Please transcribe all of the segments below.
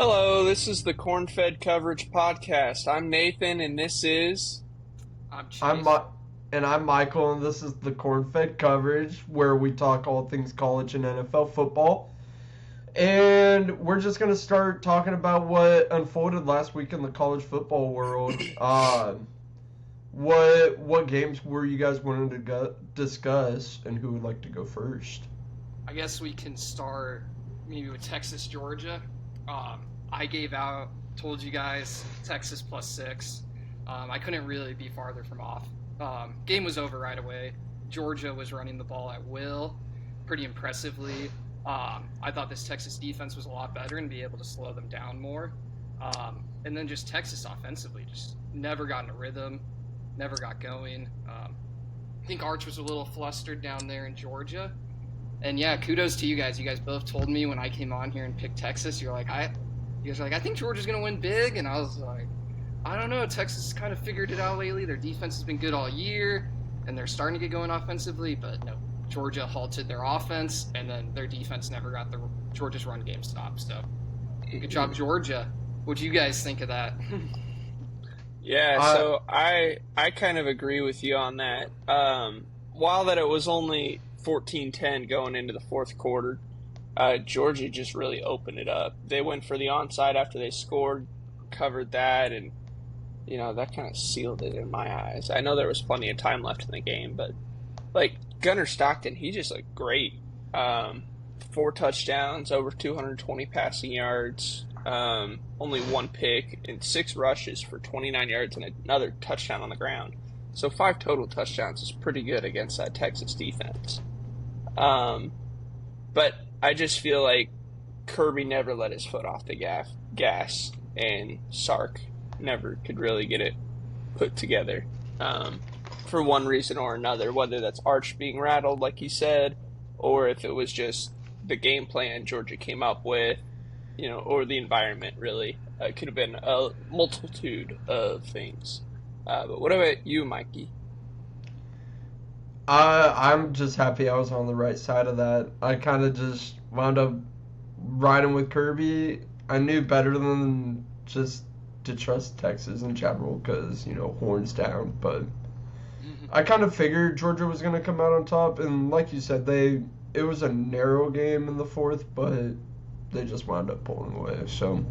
Hello, this is the Cornfed Coverage podcast. I'm Nathan, and this is. I'm I'm Chase. Mi- and I'm Michael, and this is the Cornfed Coverage, where we talk all things college and NFL football. And we're just gonna start talking about what unfolded last week in the college football world. What games were you guys wanting to discuss, and who would like to go first? I guess we can start maybe with Texas, Georgia. I told you guys Texas +6. I couldn't really be farther from off. Game was over right away. Georgia was running the ball at will, pretty impressively. I thought this Texas defense was a lot better and be able to slow them down more. And then just Texas offensively, just never got in a rhythm, never got going. I think Arch was a little flustered down there in Georgia. And yeah, kudos to you guys. You guys both told me when I came on here and picked Texas, you guys are like, I think Georgia's gonna win big, and I was like, I don't know. Texas kind of figured it out lately. Their defense has been good all year, and they're starting to get going offensively. But no, Georgia halted their offense, and then their defense never got Georgia's run game stopped. So good job, Georgia. What do you guys think of that? Yeah, Uh, so I kind of agree with you on that. While that it was only 14-10 going into the fourth quarter, Georgia just really opened it up. They went for the onside after they scored, covered that, and that kind of sealed it in my eyes. I know there was plenty of time left in the game, but like Gunnar Stockton, he just looked great. 4 touchdowns, over 220 passing yards, only one pick, and 6 rushes for 29 yards and another touchdown on the ground. So 5 total touchdowns is pretty good against that Texas defense. But I just feel like Kirby never let his foot off the gas, and Sark never could really get it put together for one reason or another, whether that's Arch being rattled, like he said, or if it was just the game plan Georgia came up with, or the environment, really. It could have been a multitude of things. But what about you, Mikey? I'm just happy I was on the right side of that. I kind of just wound up riding with Kirby. I knew better than just to trust Texas in general because, horns down. But I kind of figured Georgia was going to come out on top. And like you said, it was a narrow game in the fourth, but they just wound up pulling away. So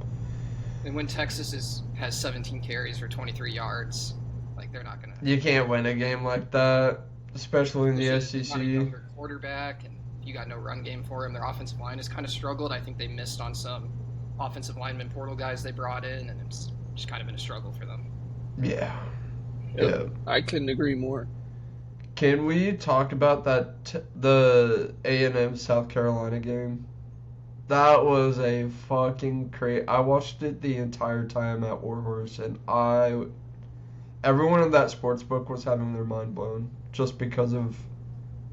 And when has 17 carries for 23 yards, like they're not gonna. you can't win a game like that, especially in the Not a SEC. younger quarterback, and you got no run game for him. Their offensive line has kind of struggled. I think they missed on some offensive lineman portal guys they brought in, and it's just kind of been a struggle for them. Yeah. Yep, Yeah. I couldn't agree more. Can we talk about the A&M South Carolina game? That was a fucking crazy. I watched it the entire time at Warhorse, and everyone in that sports book was having their mind blown just because of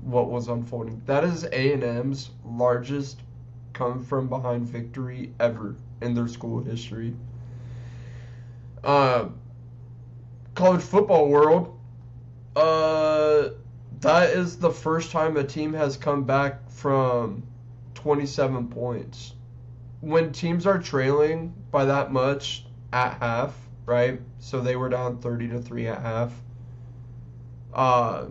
what was unfolding. That is A&M's largest come from behind victory ever in their school history. College football world. That is the first time a team has come back from 27 points. When teams are trailing by that much at half, right? So they were down 30-3 at half.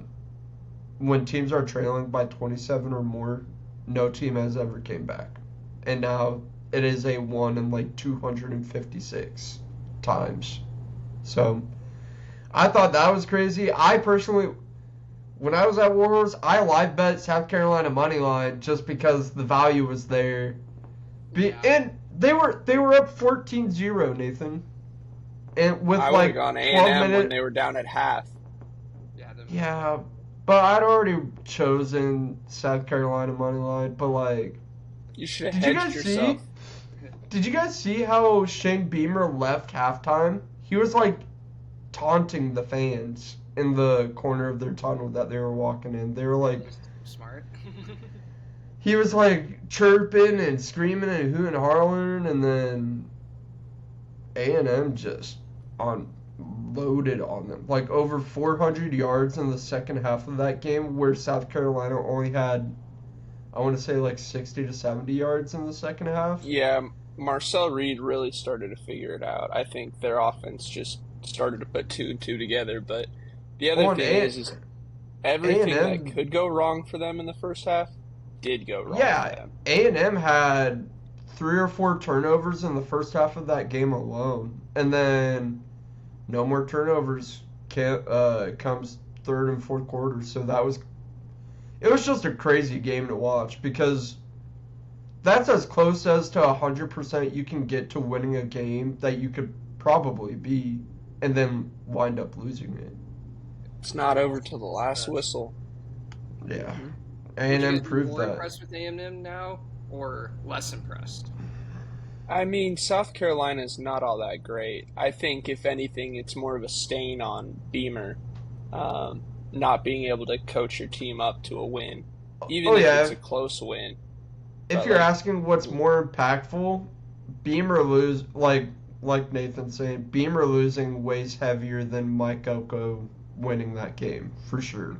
When teams are trailing by 27 or more, no team has ever came back. And now it is a 1 in like 256 times. So I thought that was crazy. I personally, when I was at Warhorse, I live bet South Carolina money line just because the value was there. Yeah. And they were up 14-0, Nathan. And with I would like have gone 12 A&M when minutes. they were down at half. Yeah, but I'd already chosen South Carolina money line. But like, You should did have you hedged guys yourself. see? Did you guys see how Shane Beamer left halftime? He was like taunting the fans in the corner of their tunnel that they were walking in. They were like, Smart. he was like chirping and screaming and hooting and hollering, and then A&M just unloaded on them. Like over 400 yards in the second half of that game, where South Carolina only had, I want to say like 60 to 70 yards in the second half. Yeah, Marcel Reed really started to figure it out. I think their offense just started to put two and two together. But the other Oh, and thing is everything that A&M, could go wrong for them in the first half did go wrong for yeah, them. A&M had 3 or 4 turnovers in the first half of that game alone, and then no more turnovers comes third and fourth quarter. So it was just a crazy game to watch because that's as close as to 100% you can get to winning a game that you could probably be, and then wind up losing it. It's not over till the last whistle. Yeah, Mhm. Would you A&M guys be proved more that. impressed with A&M now or less impressed? I mean, South Carolina's not all that great. I think, if anything, it's more of a stain on Beamer, not being able to coach your team up to a win, even Oh if it's yeah, a close win. if But you're like, asking what's more impactful, Beamer lose like Nathan's saying, Beamer losing weighs heavier than Mike Elko winning that game for sure.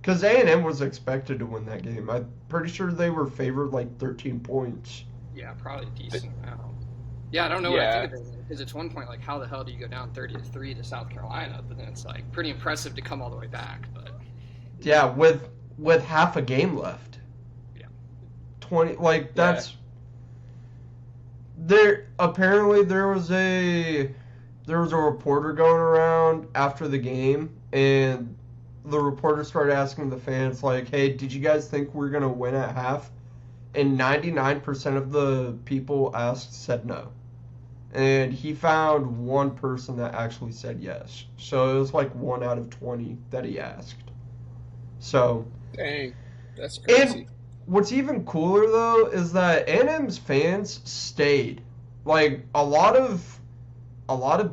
Because A&M was expected to win that game. I'm pretty sure they were favored like 13 points. Yeah, probably a but decent amount. Yeah, I don't know what I think yeah, of it because it's one point like how the hell do you go down 30-3 to South Carolina? But then it's like pretty impressive to come all the way back. But Yeah, with half a game left. yeah, 20 like yeah, that's there apparently there was a reporter going around after the game, and the reporter started asking the fans like, "Hey, did you guys think we're going to win at half?" And 99% of the people asked said no. And he found one person that actually said yes. So it was like 1 out of 20 that he asked. So, dang, that's and crazy. what's even cooler though is that A&M's fans stayed. Like a lot of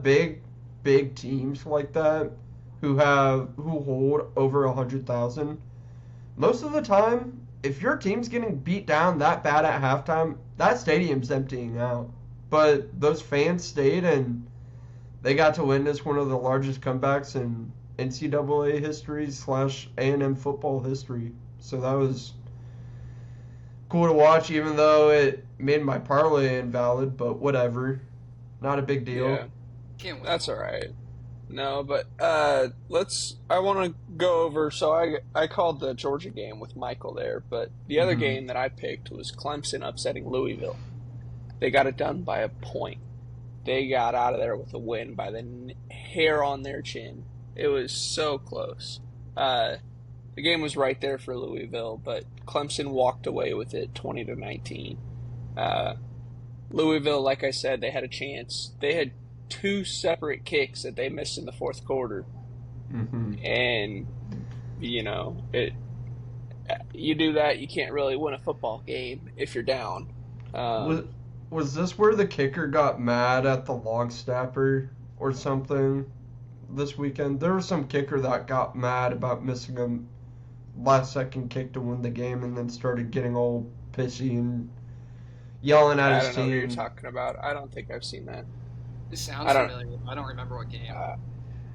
big teams like that who hold over 100,000. Most of the time, if your team's getting beat down that bad at halftime, that stadium's emptying out. But those fans stayed and they got to witness one of the largest comebacks in NCAA history / A&M football history. So that was cool to watch, even though it made my parlay invalid. But whatever, not a big deal. Yeah, can't win them that's all all. right. No, but let's. I want to go over. So I called the Georgia game with Michael there, but the other Hmm. game that I picked was Clemson upsetting Louisville. They got it done by a point. They got out of there with a win by the hair on their chin. It was so close. Uh, the game was right there for Louisville, but Clemson walked away with it 20-19. Uh, Louisville, like I said, they had a chance. They had two separate kicks that they missed in the fourth quarter, Hmm. and it. You do that, you can't really win a football game if you're down. Was Um, was this where the kicker got mad at the long snapper or something this weekend? There was some kicker that got mad about missing a last second kick to win the game and then started getting all pissy and yelling at I his don't know what you're team. talking about. I don't think I've seen that. This I sounds don't. familiar. I don't remember what game. Uh,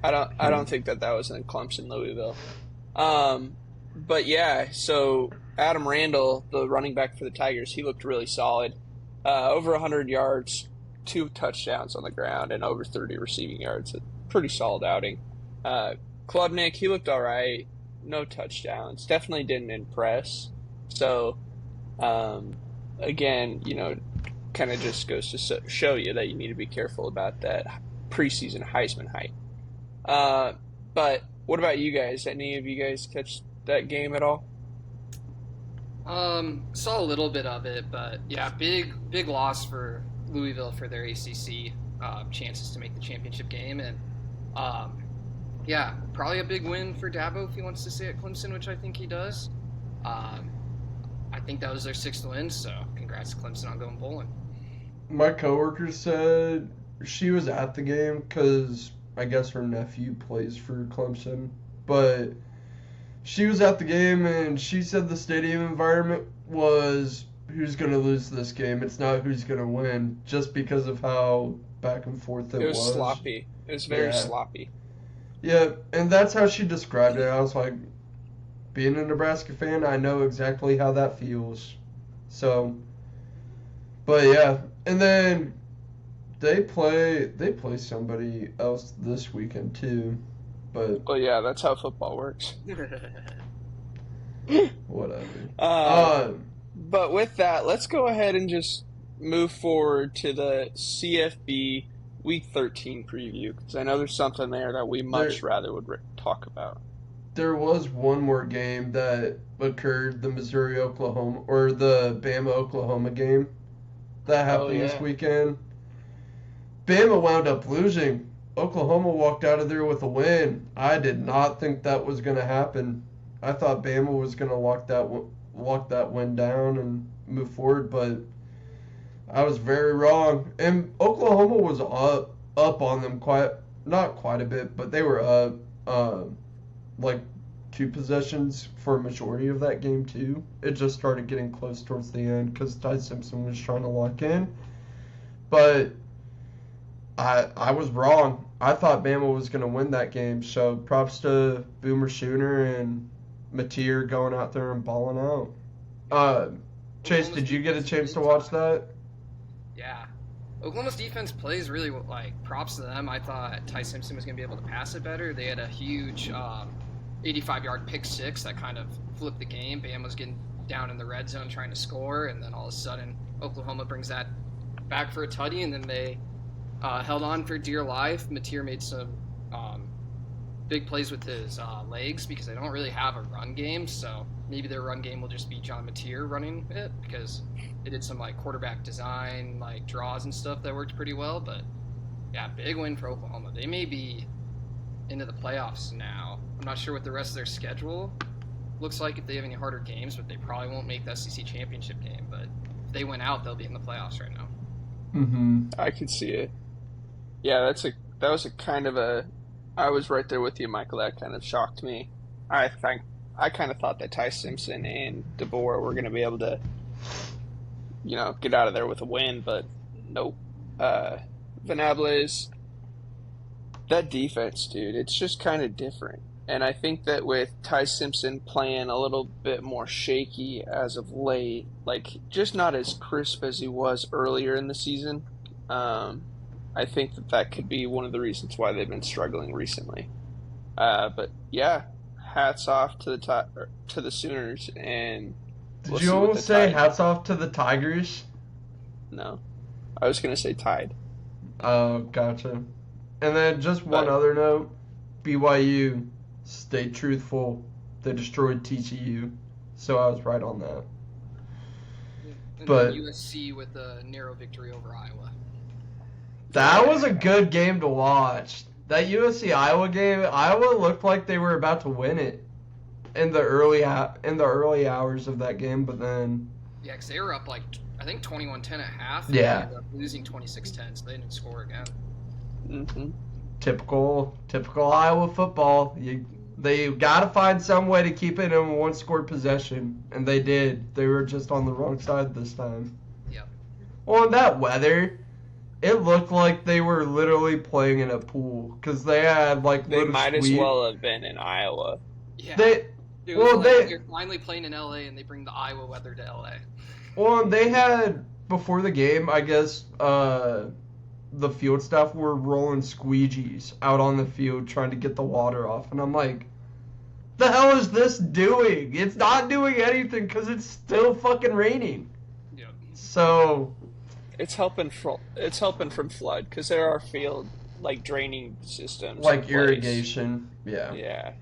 I don't think that was in Clemson, Louisville. Um, but yeah, so Adam Randall, the running back for the Tigers, he looked really solid. Over 100 yards, 2 touchdowns on the ground, and over 30 receiving yards. A pretty solid outing. Uh, Klubnik, he looked all right. No touchdowns. Definitely didn't impress. So, um, again, kind of just goes to show you that you need to be careful about that preseason Heisman hype. Uh, but what about you guys? Any of you guys catch that game at all? Saw a little bit of it, but yeah, big loss for Louisville for their ACC chances to make the championship game, and um, yeah, probably a big win for Dabo if he wants to stay at Clemson, which I think he does. Um, I think that was their sixth win, so congrats to Clemson on going bowling. My coworker said she was at the game because I guess her nephew plays for Clemson, but she was at the game and she said the stadium environment was who's going to lose this game. It's not who's going to win, just because of how back and forth It it was was. sloppy. It was very Yeah. sloppy. Yeah, and that's how she described it. I was like, being a Nebraska fan, I know exactly how that feels. So, But yeah, and then they play somebody else this weekend too. But Well, yeah, that's how football works. whatever. But with that, let's go ahead and just move forward to the CFB Week 13 preview, because I know there's something there that we much rather would talk about. There was one more game that occurred, the Missouri-Oklahoma, or the Bama-Oklahoma game that happened this weekend. Bama wound up losing. Oklahoma walked out of there with a win. I did not think that was going to happen. I thought Bama was going to lock that win down and move forward, but I was very wrong. And Oklahoma was up on them not quite a bit, but they were up like 2 possessions for a majority of that game too. It just started getting close towards the end because Ty Simpson was trying to lock in. But I was wrong. I thought Bama was going to win that game. So props to Boomer Schooner and Mateer going out there and balling out. Chase, did you get a chance to watch that? Yeah. Oklahoma's defense plays really props to them. I thought Ty Simpson was going to be able to pass it better. They had a huge 85-yard pick six that kind of flipped the game. Bama was getting down in the red zone trying to score, and then all of a sudden Oklahoma brings that back for a tutty, and then they held on for dear life. Mateer made some big plays with his legs because they don't really have a run game, so maybe their run game will just be John Mateer running it because they did some quarterback design, draws and stuff that worked pretty well. But yeah, big win for Oklahoma. They may be into the playoffs now. I'm not sure what the rest of their schedule looks like if they have any harder games, but they probably won't make the SEC championship game. But if they win out, they'll be in the playoffs right now. Mm-hmm. I could see it. Yeah, that was a kind of a. I was right there with you, Michael. That kind of shocked me. I kind of thought that Ty Simpson and DeBoer were going to be able to, get out of there with a win, but nope. Venables, that defense, dude, it's just kind of different. And I think that with Ty Simpson playing a little bit more shaky as of late, just not as crisp as he was earlier in the season, I think that could be one of the reasons why they've been struggling recently. But yeah, hats off to the Sooners, and did you almost say hats off to the Tigers? No, I was gonna say Tide. Oh, gotcha. And then just one other note: BYU stayed truthful. They destroyed TCU, so I was right on that. And but then USC with a narrow victory over Iowa. That was a good game to watch. That USC Iowa game, Iowa looked like they were about to win it in the early hours of that game, but then yeah, because they were up I think 21-10 at half. Yeah, they ended up losing 26-10, so they didn't score again. Mm-hmm. Typical Iowa football. They got to find some way to keep it in a one-score possession, and they did. They were just on the wrong side this time. Yeah. Well, in that weather, it looked like they were literally playing in a pool because they had They might as well have been in Iowa. Yeah. They're finally playing in LA, and they bring the Iowa weather to LA. Well, they had before the game, I guess. The field staff were rolling squeegees out on the field trying to get the water off, and I'm like, the hell is this doing? It's not doing anything because it's still fucking raining. Yeah. So it's helping from flood because there are field draining systems, irrigation. Yeah. Yeah.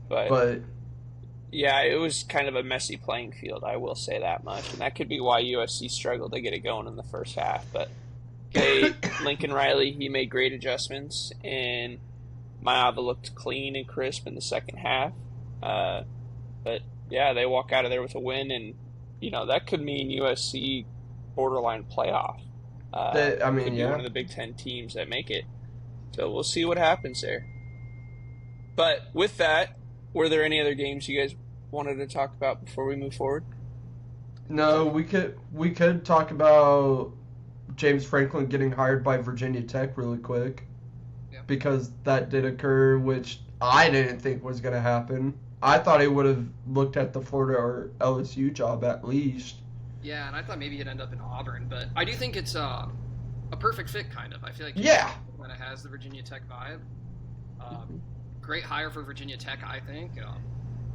But yeah, it was kind of a messy playing field. I will say that much, and that could be why USC struggled to get it going in the first half, but. Okay, Lincoln Riley, he made great adjustments, and Maava looked clean and crisp in the second half. But, yeah, they walk out of there with a win, and, that could mean USC borderline playoff. Could be one of the Big Ten teams that make it. So we'll see what happens there. But with that, were there any other games you guys wanted to talk about before we move forward? No, we could talk about James Franklin getting hired by Virginia Tech really quick. Yeah. Because that did occur, which I didn't think was going to happen. I thought he would have looked at the Florida or LSU job at least. Yeah, and I thought maybe he'd end up in Auburn, but I do think it's a perfect fit, kind of. I feel like he Yeah. kind of has the Virginia Tech vibe. Great hire for Virginia Tech, I think.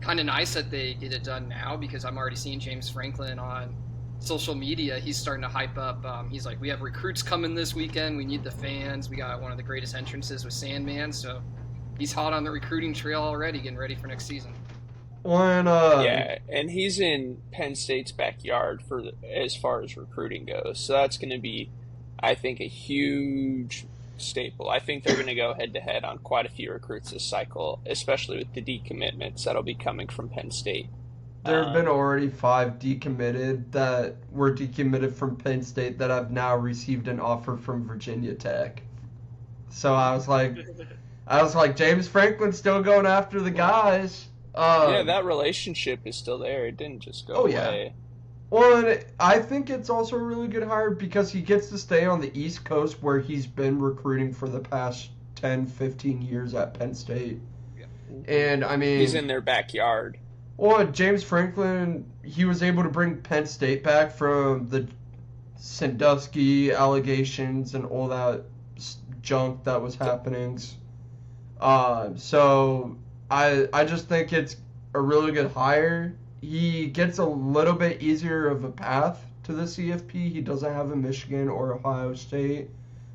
Kind of nice that they get it done now because I'm already seeing James Franklin on social media. He's starting to hype up. He's like, we have recruits coming this weekend. We need the fans. We got one of the greatest entrances with Sandman, so he's hot on the recruiting trail already, getting ready for next season. Yeah, and he's in Penn State's backyard as far as recruiting goes. So that's going to be, I think, a huge staple. I think they're going to go head to head on quite a few recruits this cycle, especially with the decommitments that'll be coming from Penn State. There have been already 5 decommitted that were decommitted from Penn State that have now received an offer from Virginia Tech. So I was like, James Franklin's still going after the guys. Yeah, that relationship is still there. It didn't just go away. Yeah. Well, and I think it's also a really good hire because he gets to stay on the East Coast where he's been recruiting for the past 10, 15 years at Penn State. Yeah. And, I mean... He's in their backyard. Well, James Franklin, he was able to bring Penn State back from the Sandusky allegations and all that junk that was happening. So I just think it's a really good hire. He gets a little bit easier of a path to the CFP. He doesn't have a Michigan or Ohio State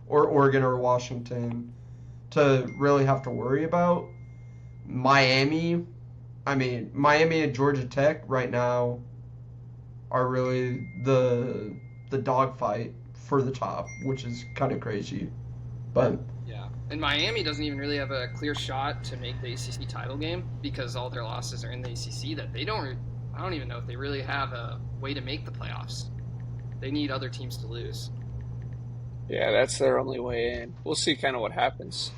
or Oregon or Washington to really have to worry about. Miami and Georgia Tech right now are really the dogfight for the top, which is kind of crazy. But yeah, and Miami doesn't even really have a clear shot to make the ACC title game because all their losses are in the ACC. That they don't. I don't even know if they really have a way to make the playoffs. They need other teams to lose. Yeah, that's their only way in. We'll see kind of what happens.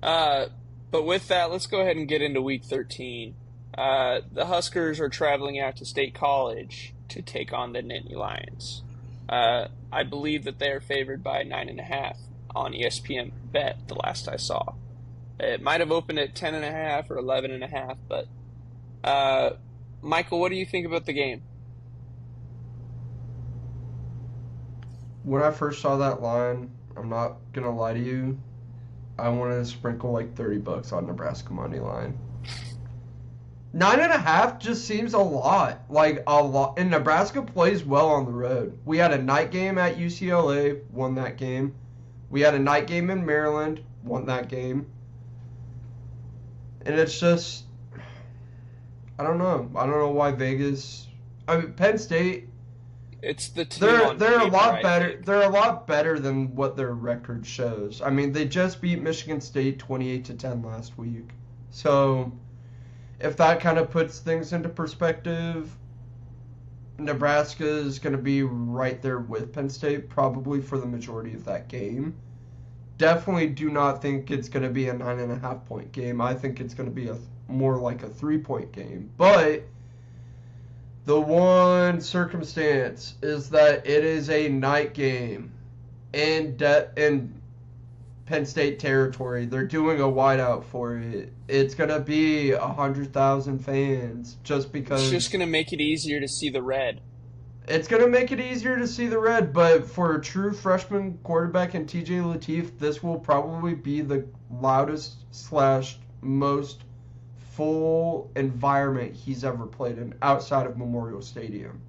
But with that, let's go ahead and get into Week 13. The Huskers are traveling out to State College to take on the Nittany Lions. I believe that they are favored by 9.5 on ESPN Bet the last I saw. It might have opened at 10.5 or 11.5, but Michael, what do you think about the game? when I first saw that line, I'm not going to lie to you, I wanted to sprinkle like $30 on Nebraska money line. 9.5 just seems a lot. Like a lot. And Nebraska plays well on the road. We had a night game at UCLA, won that game. We had a night game in Maryland, won that game. And it's just, I don't know. I don't know why Vegas. I mean, Penn State. It's the team They're on a paper, lot I better. think. They're a lot better than what their record shows. I mean, they just beat Michigan State 28-10 last week. So, if that kind of puts things into perspective, Nebraska is going to be right there with Penn State probably for the majority of that game. Definitely do not think it's going to be a 9.5 point game. I think it's going to be more like a 3-point game. But the one circumstance is that it is a night game in Penn State territory. They're doing a whiteout for it. It's going to be 100,000 fans just because. It's just going to make it easier to see the red. It's going to make it easier to see the red, but for a true freshman quarterback in TJ Lateef, this will probably be the loudest / most full environment he's ever played in outside of Memorial Stadium.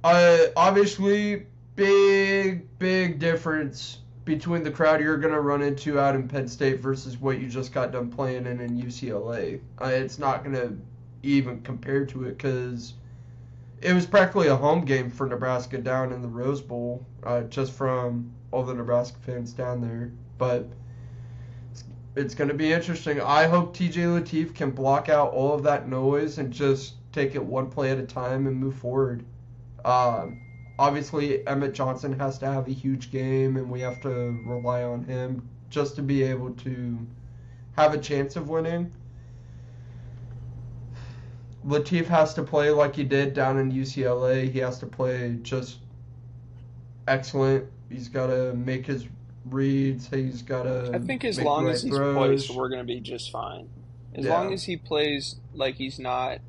Obviously, big difference between the crowd you're going to run into out in Penn State versus what you just got done playing in UCLA. It's not going to even compare to it because it was practically a home game for Nebraska down in the Rose Bowl, just from all the Nebraska fans down there. But it's going to be interesting. I hope TJ Lateef can block out all of that noise and just take it one play at a time and move forward. Obviously, Emmett Johnson has to have a huge game, and we have to rely on him just to be able to have a chance of winning. Lateef has to play like he did down in UCLA. He has to play just excellent. He's got to make his reads. He's got to. I think as make long the as right he's throws. poised, we're going to be just fine. As long as he plays like he's not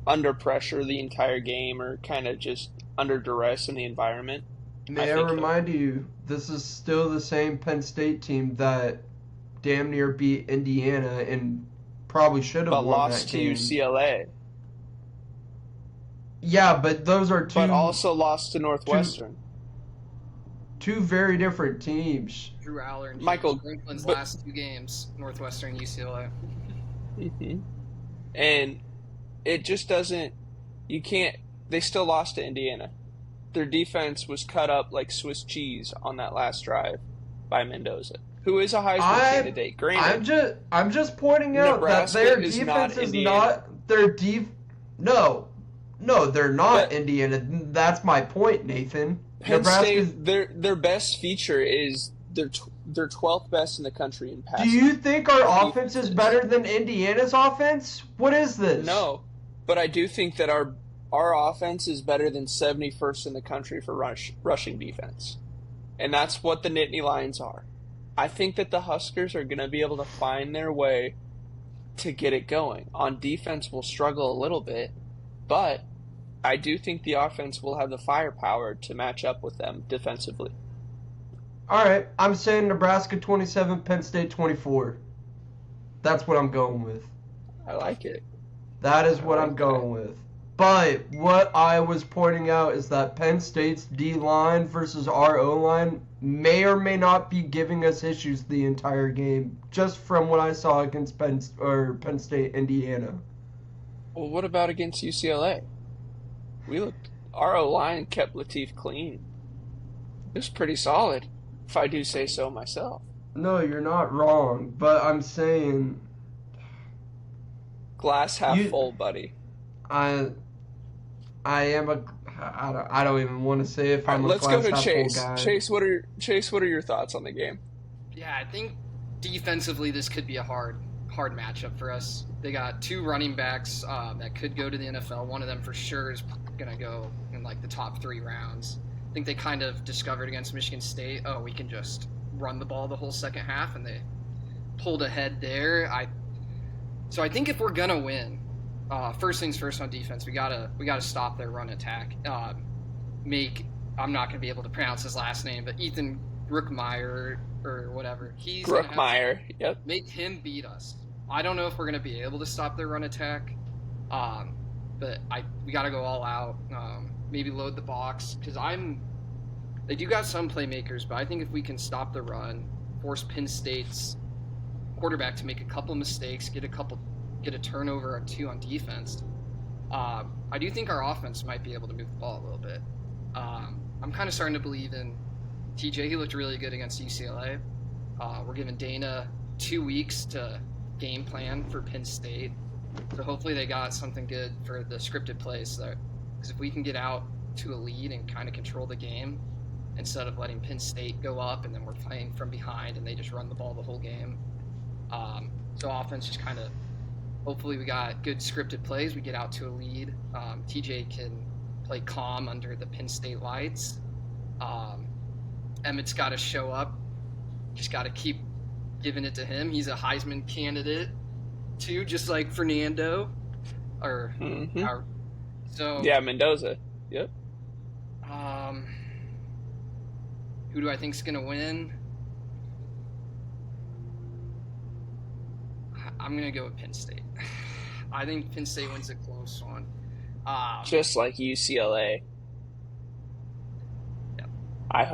under pressure the entire game or kind of just under duress in the environment, May I remind you, this is still the same Penn State team that damn near beat Indiana and probably should have but won lost that to game. UCLA, Yeah, but those are but also lost to Northwestern. two very different teams. Drew Aller and Michael, James Franklin's but- last 2 games, Northwestern, UCLA. And it just doesn't. You can't. They still lost to Indiana. Their defense was cut up like Swiss cheese on that last drive by Mendoza, who is a Heisman candidate. Granted, I'm just pointing out Nebraska that their is defense not is Indiana. not their No, they're not But- Indiana. That's my point, Nathan. Penn Nebraska's. State, their best feature is they're 12th best in the country in Do passing. you think our offense is better than Indiana's offense? What is this? No, but I do think that our offense is better than 71st in the country for rushing defense, and that's what the Nittany Lions are. I think that the Huskers are going to be able to find their way to get it going. On defense, we'll struggle a little bit, but I do think the offense will have the firepower to match up with them defensively. All right, I'm saying Nebraska 27, Penn State 24. That's what I'm going with. I like it. That is what I I'm like going with. But what I was pointing out is that Penn State's D-line versus our O-line may or may not be giving us issues the entire game, just from what I saw against Penn State, Indiana. Well, what about against UCLA? Our O-line kept Latif clean. It was pretty solid, if I do say so myself. No, you're not wrong, but I'm saying Glass half full, buddy. I am a. I don't even want to say if I'm a Let's glass go to half full Chase. guy. Chase, what are your thoughts on the game? Yeah, I think defensively this could be a hard matchup for us. They got 2 running backs that could go to the NFL. One of them for sure is going to go in like the top 3 rounds. I think they kind of discovered against Michigan State, we can just run the ball the whole second half, and they pulled ahead there. So I think if we're gonna win, first things first on defense, we gotta stop their run attack. I'm not gonna be able to pronounce his last name, but Ethan Brookmeyer or whatever. He's Brookmeyer, yep. Make him beat us. I don't know if we're gonna be able to stop their run attack, but we gotta go all out. Maybe load the box because they do got some playmakers, but I think if we can stop the run, force Penn State's quarterback to make a couple mistakes, get a turnover or 2 on defense, I do think our offense might be able to move the ball a little bit. I'm kind of starting to believe in TJ. He looked really good against UCLA. We're giving Dana 2 weeks to game plan for Penn State, so hopefully they got something good for the scripted plays there. Because if we can get out to a lead and kind of control the game instead of letting Penn State go up and then we're playing from behind and they just run the ball the whole game. So offense just kind of, hopefully we got good scripted plays. We get out to a lead. TJ can play calm under the Penn State lights. Emmett's got to show up. Just got to keep giving it to him. He's a Heisman candidate too, just like Fernando. Yeah, Mendoza. Yep. Who do I think's gonna win? I'm gonna go with Penn State. I think Penn State wins a close one. Just like UCLA. Yep. I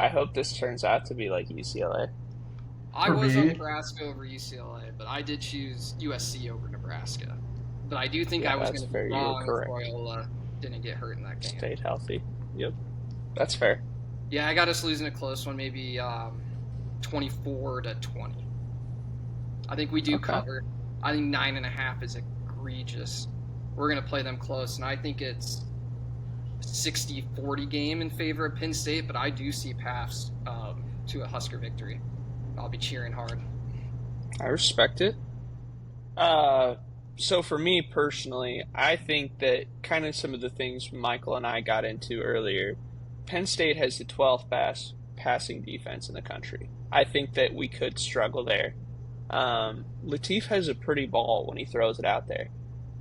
hope this turns out to be like UCLA. I was on Nebraska over UCLA, but I did choose USC over Nebraska. But I do think I was going to be wrong if Loyola didn't get hurt in that game. Stayed healthy. Yep. That's fair. Yeah, I got us losing a close one, maybe 24-20. I think we do cover. I think 9.5 is egregious. We're going to play them close, and I think it's 60-40 game in favor of Penn State, but I do see paths to a Husker victory. I'll be cheering hard. I respect it. So for me personally, I think that kind of some of the things Michael and I got into earlier, Penn State has the 12th passing defense in the country. I think that we could struggle there. Latif has a pretty ball when he throws it out there.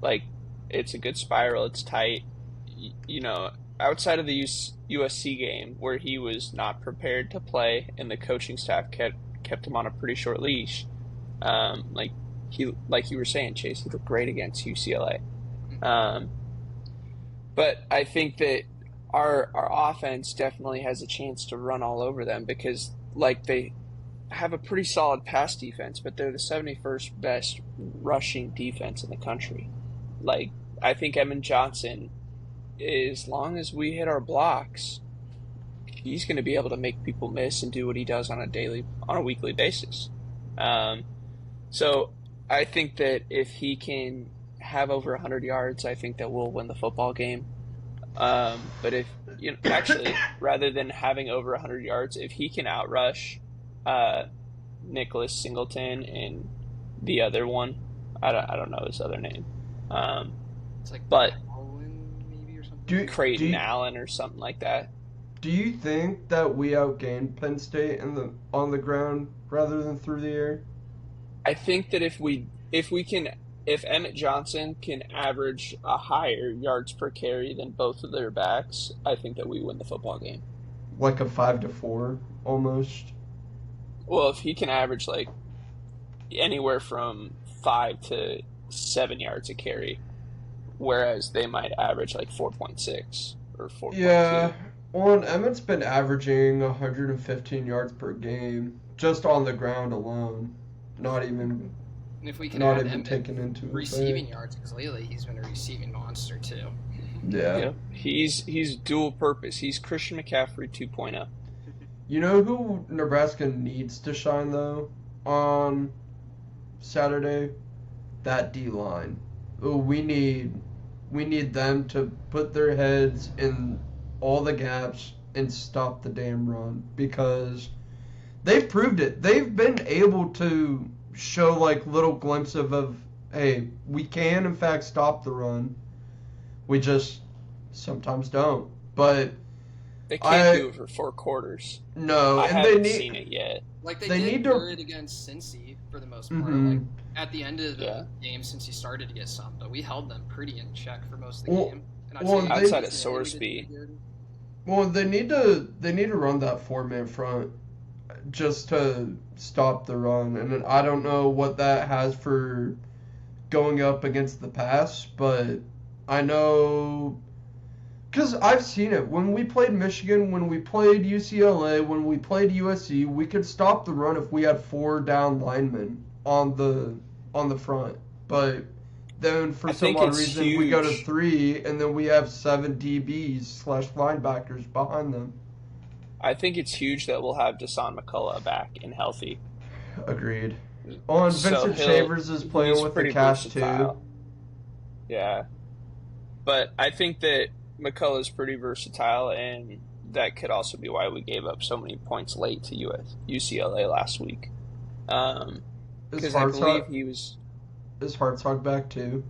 Like, it's a good spiral. It's tight. Outside of the USC game where he was not prepared to play and the coaching staff kept him on a pretty short leash. Like you were saying, Chase, he looked great against UCLA. But I think that our offense definitely has a chance to run all over them because they have a pretty solid pass defense, but they're the 71st best rushing defense in the country. I think Evan Johnson, as long as we hit our blocks, he's going to be able to make people miss and do what he does on a weekly basis. So I think that if he can have over 100 yards, I think that we'll win the football game. But if actually, rather than having over 100 yards, if he can outrush Nicholas Singleton and the other one, I don't know his other name. It's like but Allen maybe or something. Creighton Allen or something like that. Do you think that we outgained Penn State on the ground rather than through the air? I think that if Emmett Johnson can average a higher yards per carry than both of their backs, I think that we win the football game. Like a 5-4 almost. Well, if he can average anywhere from 5 to 7 yards a carry, whereas they might average 4.6 or 4.2. Yeah. Well, and Emmett's been averaging 115 yards per game just on the ground alone. Not even And if we can not add even taken into receiving yards, because lately he's been a receiving monster too. Yeah. He's dual purpose. He's Christian McCaffrey 2.0. You know who Nebraska needs to shine though on Saturday? That D-line. Oh, we need them to put their heads in all the gaps and stop the damn run because they've proved it. They've been able to show little glimpses of hey, we can in fact stop the run. We just sometimes don't. But they can't do it for 4 quarters. No, I and haven't seen it yet. They did good against Cincy for the most part. Mm-hmm. At the end of the game, since he started to get some, but we held them pretty in check for most of the game. And outside of Sorsby. Well, they need to run that 4-man front just to stop the run, and I don't know what that has for going up against the pass, but I know because I've seen it when we played Michigan, when we played UCLA, when we played USC, we could stop the run if we had 4 down linemen on the front, but then for some odd reason we go to 3 and then we have 7 DBs/linebackers behind them. I think it's huge that we'll have Deshaun McCullough back and healthy. Agreed. Oh, and Vincent Shavers is playing with the cast too. Yeah. But I think that McCullough is pretty versatile, and that could also be why we gave up so many points late to UCLA last week. Because I believe he was... Is Hartzog back too?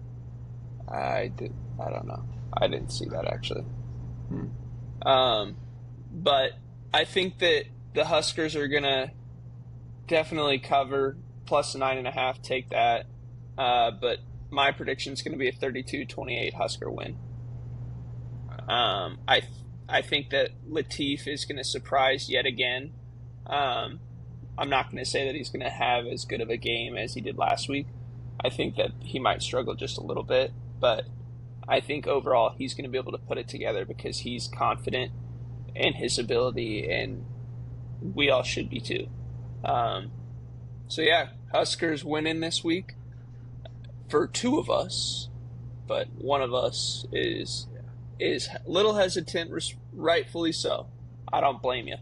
I don't know. I didn't see that actually. But I think that the Huskers are gonna definitely cover plus 9.5. Take that. But my prediction is gonna be a 32-28 Husker win. I think that Latif is gonna surprise yet again. I'm not gonna say that he's gonna have as good of a game as he did last week. I think that he might struggle just a little bit, but I think overall he's going to be able to put it together because he's confident in his ability, and we all should be too. So yeah, Huskers winning this week for 2 of us, but one of us is a little hesitant, rightfully so. I don't blame you.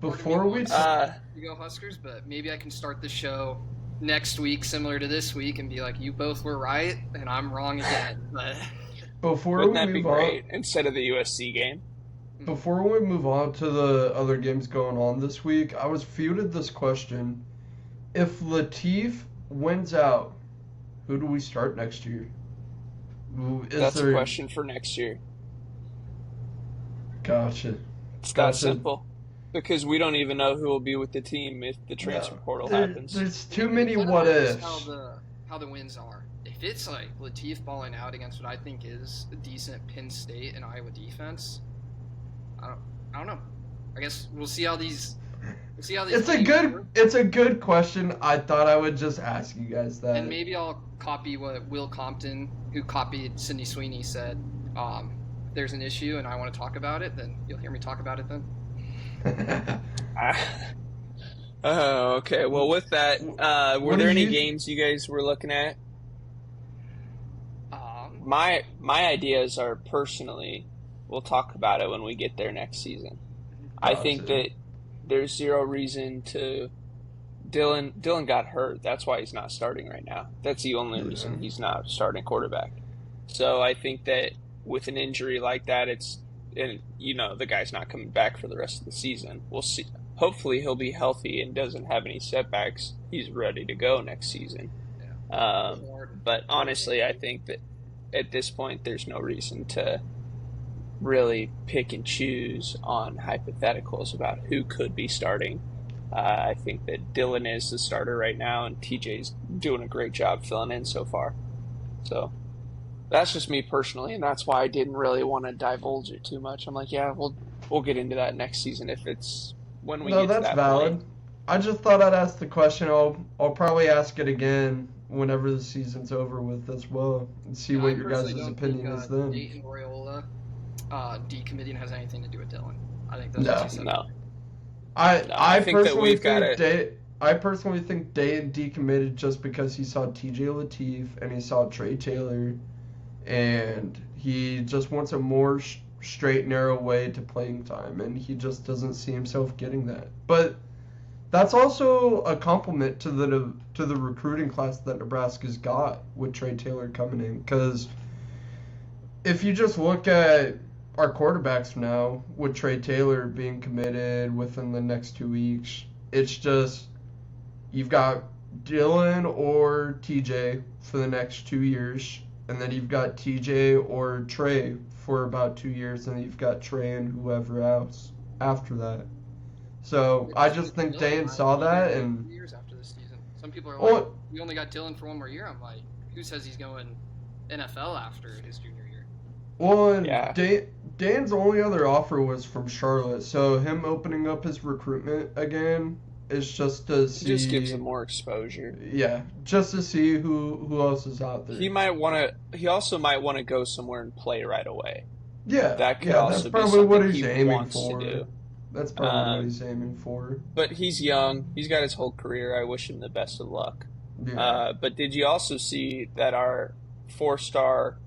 Before we you go Huskers, but maybe I can start the show next week similar to this week and be like, you both were right and I'm wrong again. But Wouldn't that be great instead of the USC game? Before we move on to the other games going on this week, I was fielded this question: if Latif wins out, who do we start next year? That's a question for next year. Gotcha. It's that simple. Because we don't even know who will be with the team if the transfer portal happens. There's too many what ifs. How the wins are. If if it's like Latif balling out against what I think is a decent Penn State and Iowa defense, I don't know. I guess we'll see how these. We'll see how these. It's a good question. I thought I would just ask you guys that. And maybe I'll copy what Will Compton, who copied Sydney Sweeney, said. If there's an issue and I want to talk about it, then you'll hear me talk about it then. Oh, okay. Well, with that, were there any games you guys were looking at? My ideas are personally, we'll talk about it when we get there next season. I think that there's zero reason to. Dylan got hurt. That's why he's not starting right now. That's the only reason he's not starting quarterback. So I think that with an injury like that, the guy's not coming back for the rest of the season. We'll see. Hopefully he'll be healthy and doesn't have any setbacks. He's ready to go next season. Yeah. But honestly, I think that at this point, there's no reason to really pick and choose on hypotheticals about who could be starting. I think that Dylan is the starter right now, and TJ's doing a great job filling in so far. So that's just me personally, and that's why I didn't really want to divulge it too much. I'm like, yeah, we'll get into that next season if it's when we get to that point. No, that's valid. I just thought I'd ask the question. I'll probably ask it again whenever the season's over with as well, and see what your guys' opinion is then. Dayton Royola decommitting has anything to do with Dylan. I think those are two separate. No. I personally think Dayton decommitted just because he saw TJ Latif and he saw Trey Taylor, and he just wants a more straight, narrow way to playing time, and he just doesn't see himself getting that. But that's also a compliment to the recruiting class that Nebraska's got with Trey Taylor coming in, because if you just look at our quarterbacks now, with Trey Taylor being committed within the next 2 weeks, it's just you've got Dylan or TJ for the next 2 years, and then you've got TJ or Trey for about 2 years, and you've got Trey and whoever else after that. So I just think Dan saw that, and years after this season, some people are like, "We only got Dylan for one more year." I'm like, who says he's going NFL after his junior year? Well, yeah. Dan's only other offer was from Charlotte, so him opening up his recruitment again is just to see. It just gives him more exposure. Yeah, just to see who else is out there. He also might want to go somewhere and play right away. Yeah, that could also that's probably be what he's aiming for. To do. That's probably what he's aiming for. But he's young. He's got his whole career. I wish him the best of luck. Yeah. But did you also see that our 4-star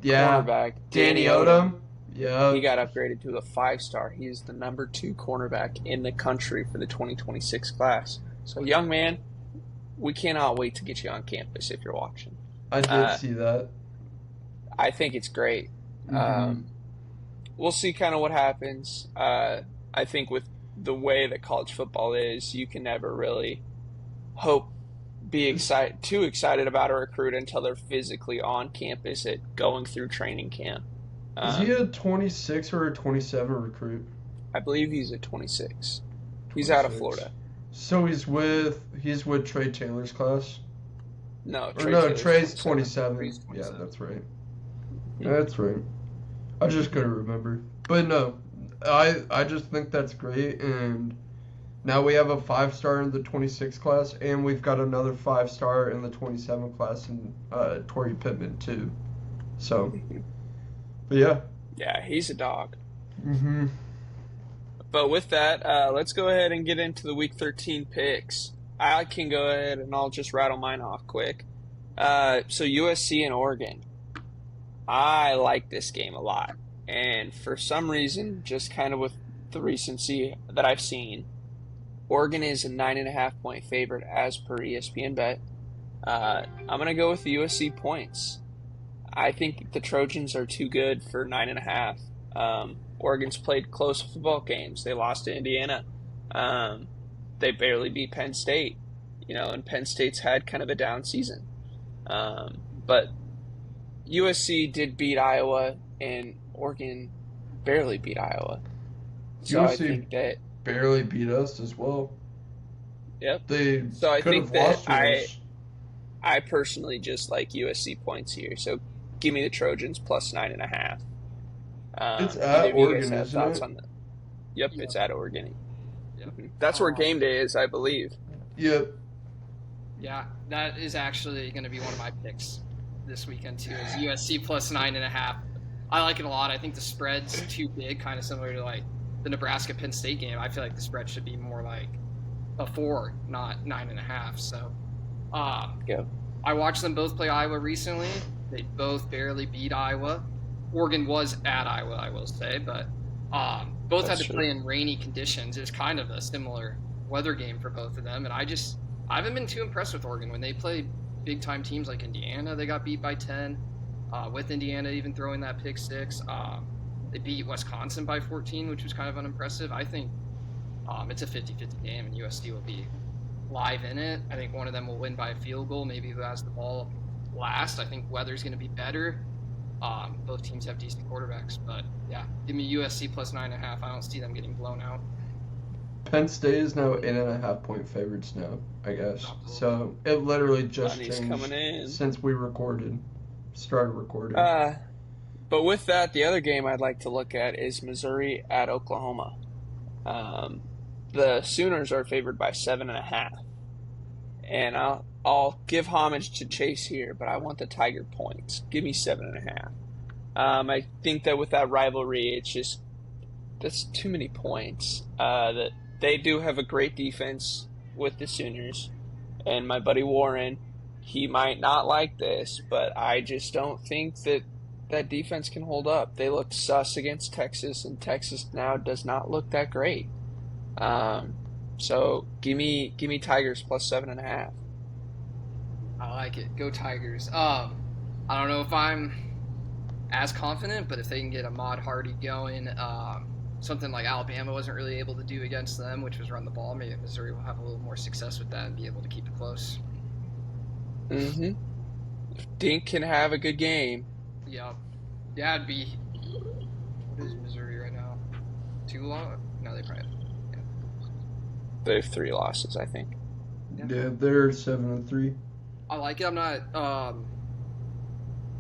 cornerback, Danny Odom? Yeah. He got upgraded to a 5-star. He is the number 2 cornerback in the country for the 2026 class. So, young man, we cannot wait to get you on campus if you're watching. I did see that. I think it's great. Mm-hmm. We'll see kind of what happens. I think with the way that college football is, you can never really be too excited about a recruit until they're physically on campus at going through training camp. Is he a 26 or a 27 recruit? I believe he's a 26. He's out of Florida. So he's with Trey Taylor's class? No, Trey's 27. Yeah, that's right. That's right. I just couldn't remember. But no, I just think that's great, and now we have a 5-star in the 26 class, and we've got another 5-star in the 27 class in Torrey Pittman too. So, but yeah. Yeah, he's a dog. Mm-hmm. But with that, let's go ahead and get into the Week 13 picks. I can go ahead and I'll just rattle mine off quick. So USC and Oregon. I like this game a lot. And for some reason, just kind of with the recency that I've seen, Oregon is a 9.5-point favorite as per ESPN Bet. I'm going to go with the USC points. I think the Trojans are too good for 9.5. Oregon's played close football games. They lost to Indiana. They barely beat Penn State. And Penn State's had kind of a down season. But USC did beat Iowa, and Oregon barely beat Iowa. So USC I think that barely beat us as well. Yep. I I personally just like USC points here. So give me the Trojans plus 9.5. It's Either at of you guys Oregon, have isn't thoughts it? on that? Yep, Yep. it's at Oregon. Yep. That's where game day is, I believe. Yep. Yeah, that is actually going to be one of my picks this weekend too. Is USC plus 9.5. I like it a lot. I think the spread's too big, kind of similar to like the Nebraska Penn State game. I feel like the spread should be more like a 4, not 9.5. So, Go. I watched them both play Iowa recently. They both barely beat Iowa. Oregon was at Iowa, I will say, but both That's had to true. play in rainy conditions. It's kind of a similar weather game for both of them, and I haven't been too impressed with Oregon when they play big time teams like Indiana. They got beat by 10. With Indiana even throwing that pick 6, they beat Wisconsin by 14, which was kind of unimpressive. I think it's a 50-50 game, and USC will be live in it. I think one of them will win by a field goal, maybe who has the ball last. I think weather's going to be better. Both teams have decent quarterbacks, but yeah, give me USC plus 9.5. I don't see them getting blown out. Penn State is now 8.5-point favorites now, I guess. So it literally just Money's changed coming in. since we started recording. But with that, the other game I'd like to look at is Missouri at Oklahoma. The Sooners are favored by 7.5, and I'll give homage to Chase here, but I want the Tiger points. Give me 7.5. I think that with that rivalry, that's too many points. That they do have a great defense with the Sooners, and my buddy Warren, he might not like this, but I just don't think that defense can hold up. They looked sus against Texas, and Texas now does not look that great. So give me Tigers plus 7.5. I like it. Go Tigers. I don't know if I'm as confident, but if they can get Ahmad Hardy going, something like Alabama wasn't really able to do against them, which was run the ball, maybe Missouri will have a little more success with that and be able to keep it close. Mm-hmm. If Dink can have a good game. Yeah, it'd be. What is Missouri right now? 2 long? No, they probably. They have 3 losses, I think. Yeah, they're 7-3. I like it. I'm not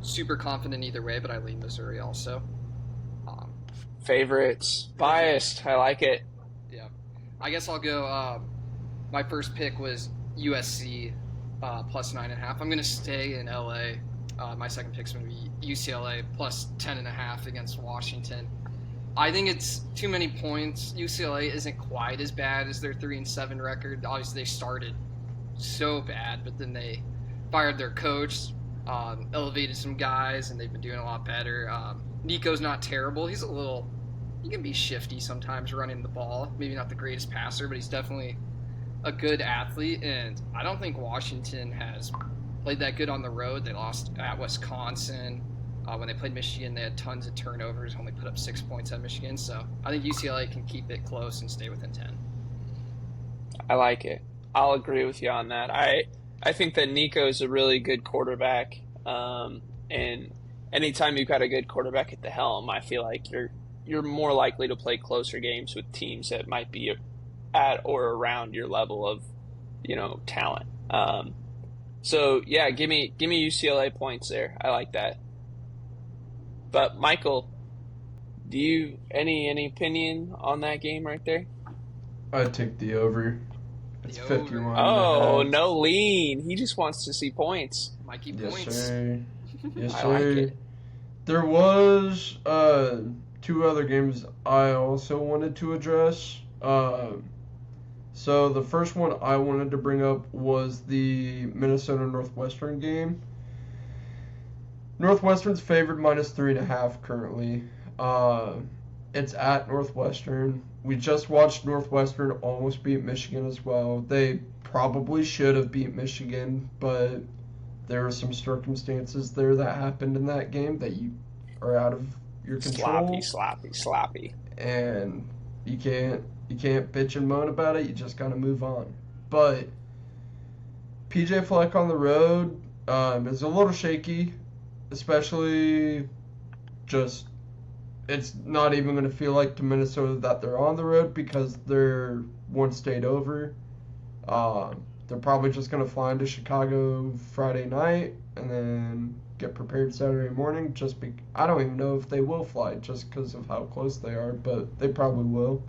super confident either way, but I lean Missouri also. Favorites. Biased. I like it. Yeah. I guess I'll go. My first pick was USC plus 9.5. I'm going to stay in LA. My second pick's going to be UCLA plus 10.5 against Washington. I think it's too many points. UCLA isn't quite as bad as their 3-7 record. Obviously, they started so bad, but then they fired their coach, elevated some guys, and they've been doing a lot better. Nico's not terrible. He can be shifty sometimes running the ball. Maybe not the greatest passer, but he's definitely a good athlete. And I don't think Washington has played that good on the road. They lost at Wisconsin. When they played Michigan, they had tons of turnovers, only put up 6 points at Michigan. So I think UCLA can keep it close and stay within 10. I like it. I'll agree with you on that. I think that Nico is a really good quarterback. And anytime you've got a good quarterback at the helm, I feel like you're more likely to play closer games with teams that might be at or around your level of, talent. So yeah, give me UCLA points there. I like that. But Michael, do you any opinion on that game right there? I'd take the over. It's The over. 51. Oh, no lean. He just wants to see points. Mikey Yes, points. sir. Yes, I sir. like it. There was 2 other games I also wanted to address. So the first one I wanted to bring up was the Minnesota Northwestern game. Northwestern's favored minus 3.5 currently. It's at Northwestern. We just watched Northwestern almost beat Michigan as well. They probably should have beat Michigan, but there are some circumstances there that happened in that game that you are out of your control. Sloppy. And you can't bitch and moan about it. You just gotta move on. But PJ Fleck on the road is a little shaky, especially just it's not even going to feel like to Minnesota that they're on the road because they're one state over. they're probably just going to fly into Chicago Friday night and then get prepared Saturday morning. I don't even know if they will fly just because of how close they are, but they probably will.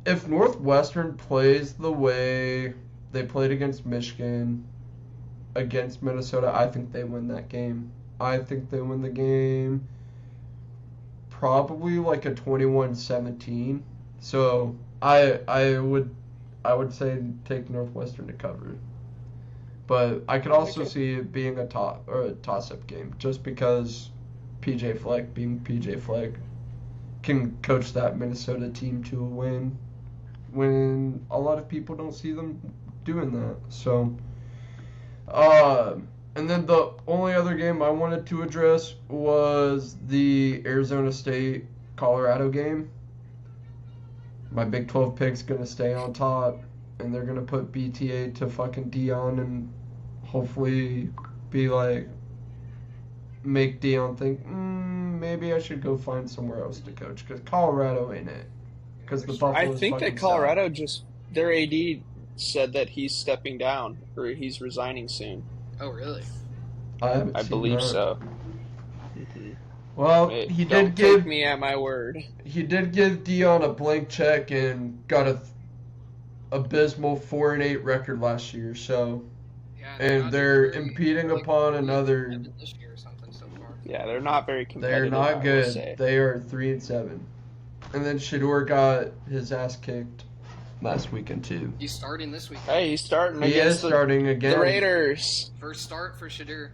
If Northwestern plays the way they played against Michigan, against Minnesota, I think they win that game. I think they win the game probably like a 21-17. So I would say take Northwestern to cover. But I could also see it being a toss-up game just because PJ Fleck, being PJ Fleck, can coach that Minnesota team to a win when a lot of people don't see them doing that. So, and then the only other game I wanted to address was the Arizona State-Colorado game. My Big 12 pick's going to stay on top, and they're going to put BTA to fucking Dion and hopefully be like, make Dion think, maybe I should go find somewhere else to coach, because Colorado ain't it. Because the Buffalo's I think fucking that Colorado south. their AD said that he's stepping down or he's resigning soon. Oh, really? I believe so. Well, he did take me at my word. He did give Dion a blank check and got a abysmal 4-8 record last year. So, Yeah, and they're impeding upon another. This year or something so far. Yeah, they're not very competitive. They're not I will good. say. They are 3-7, and then Shedeur got his ass kicked last weekend too. He's starting this week. Hey, he's starting. He is starting again. The Raiders. First start for Shedeur.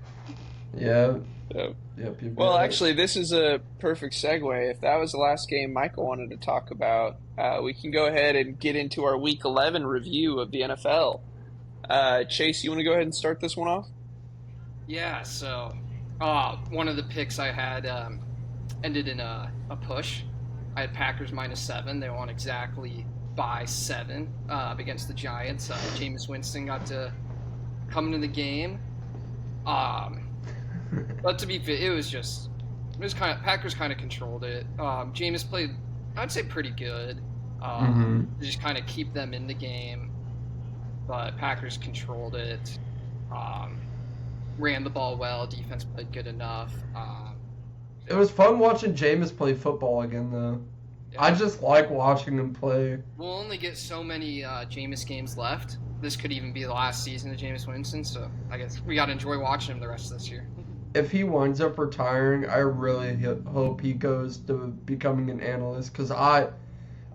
Yeah. Yep. Yep. Well, actually, this is a perfect segue. If that was the last game Michael wanted to talk about, we can go ahead and get into our Week 11 review of the NFL. Chase, you want to go ahead and start this one off? Yeah, so one of the picks I had ended in a push. I had Packers -7. They won exactly by 7 against the Giants. Jameis Winston got to come into the game. But to be fair, it was kind of Packers kind of controlled it. Jameis played, I'd say, pretty good. Just kind of keep them in the game, but Packers controlled it. Ran the ball well. Defense played good enough. It was fun watching Jameis play football again, though. Yeah. I just like watching him play. We'll only get so many Jameis games left. This could even be the last season of Jameis Winston, so I guess we got to enjoy watching him the rest of this year. If he winds up retiring, I really hope he goes to becoming an analyst, because I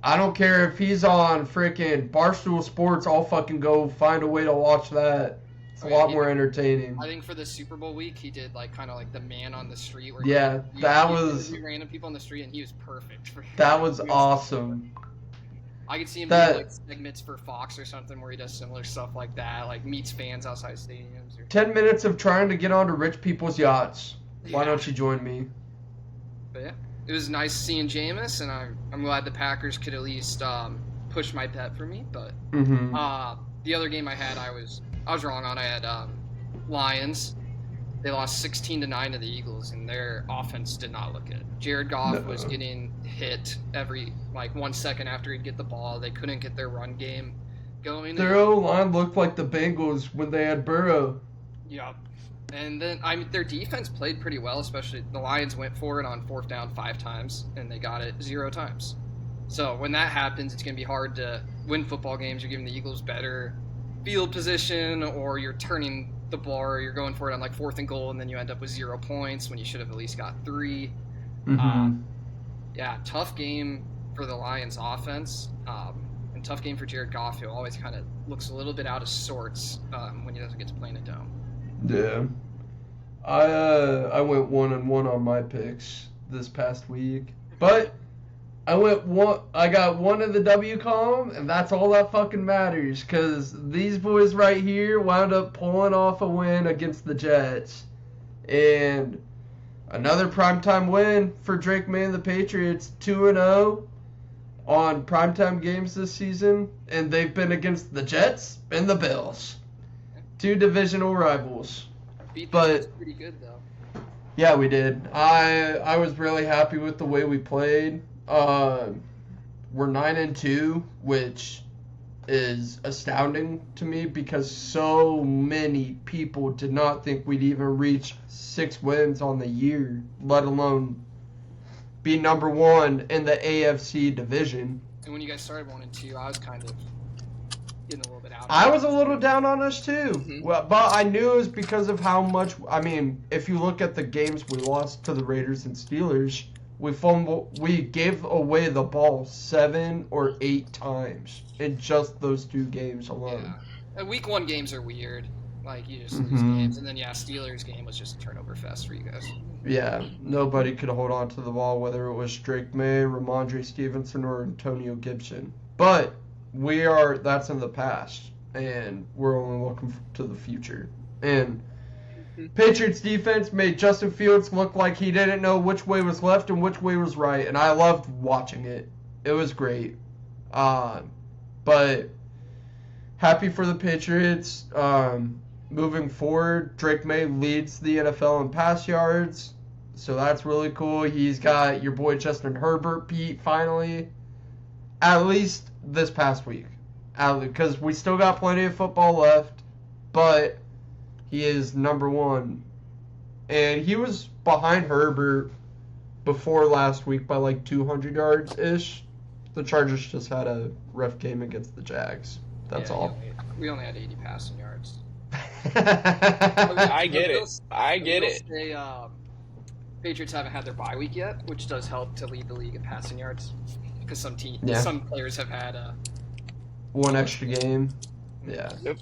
don't care if he's on freaking Barstool Sports, I'll fucking go find a way to watch that. It's a lot more entertaining. I think for the Super Bowl week, he did kind of the man on the street. Where that was random people on the street, and he was perfect for. That was awesome. I could see him doing segments for Fox or something where he does similar stuff like that, like meets fans outside stadiums. 10 minutes of trying to get onto rich people's yachts. Why don't you join me? But yeah, it was nice seeing Jameis, and I'm glad the Packers could at least push my bet for me. But the other game I had, I was wrong on. I had Lions. They lost 16-9 to the Eagles, and their offense did not look good. Jared Goff was getting hit every 1 second after he'd get the ball. They couldn't get their run game going. Their O-line looked like the Bengals when they had Burrow. Yeah. And then their defense played pretty well, especially the Lions went for it on 4th down 5 times, and they got it 0 times. So when that happens, it's going to be hard to win football games. You're giving the Eagles better field position, or you're turning the ball, or you're going for it on 4th and goal, and then you end up with 0 points when you should have at least got 3. Yeah, tough game for the Lions offense, and tough game for Jared Goff, who always kind of looks a little bit out of sorts when he doesn't get to play in a dome. Yeah. I went 1-1 on my picks this past week, but I got one in the W column, and that's all that fucking matters, because these boys right here wound up pulling off a win against the Jets. And another primetime win for Drake May and the Patriots, 2-0 on primetime games this season, and they've been against the Jets and the Bills. 2 divisional rivals. Beat the Jets pretty good, though. Yeah, we did. I was really happy with the way we played. We're 9-2, which is astounding to me because so many people did not think we'd even reach 6 wins on the year, let alone be number one in the AFC division. And when you guys started 1-2, I was kind of getting a little bit out. I was a little down on us too. Mm-hmm. Well, but I knew it was because of how much. I mean, if you look at the games we lost to the Raiders and Steelers, we gave away the ball 7 or 8 times in just those 2 games alone. Yeah. And week 1 games are weird. Like, you just lose games. And then, Steelers game was just a turnover fest for you guys. Yeah, nobody could hold on to the ball, whether it was Drake May, Ramondre Stevenson, or Antonio Gibson. But that's in the past, and we're only looking to the future. And Patriots defense made Justin Fields look like he didn't know which way was left and which way was right, and I loved watching it. It was great. But happy for the Patriots. Moving forward, Drake May leads the NFL in pass yards, so that's really cool. He's got your boy Justin Herbert beat finally, at least this past week, because we still got plenty of football left, but he is number 1, and he was behind Herbert before last week by like 200 yards ish. The Chargers just had a rough game against the Jags. That's all. We only had 80 passing yards. I get it. Say, Patriots haven't had their bye week yet, which does help to lead the league in passing yards, because some players have had one extra game. Yeah. Yep.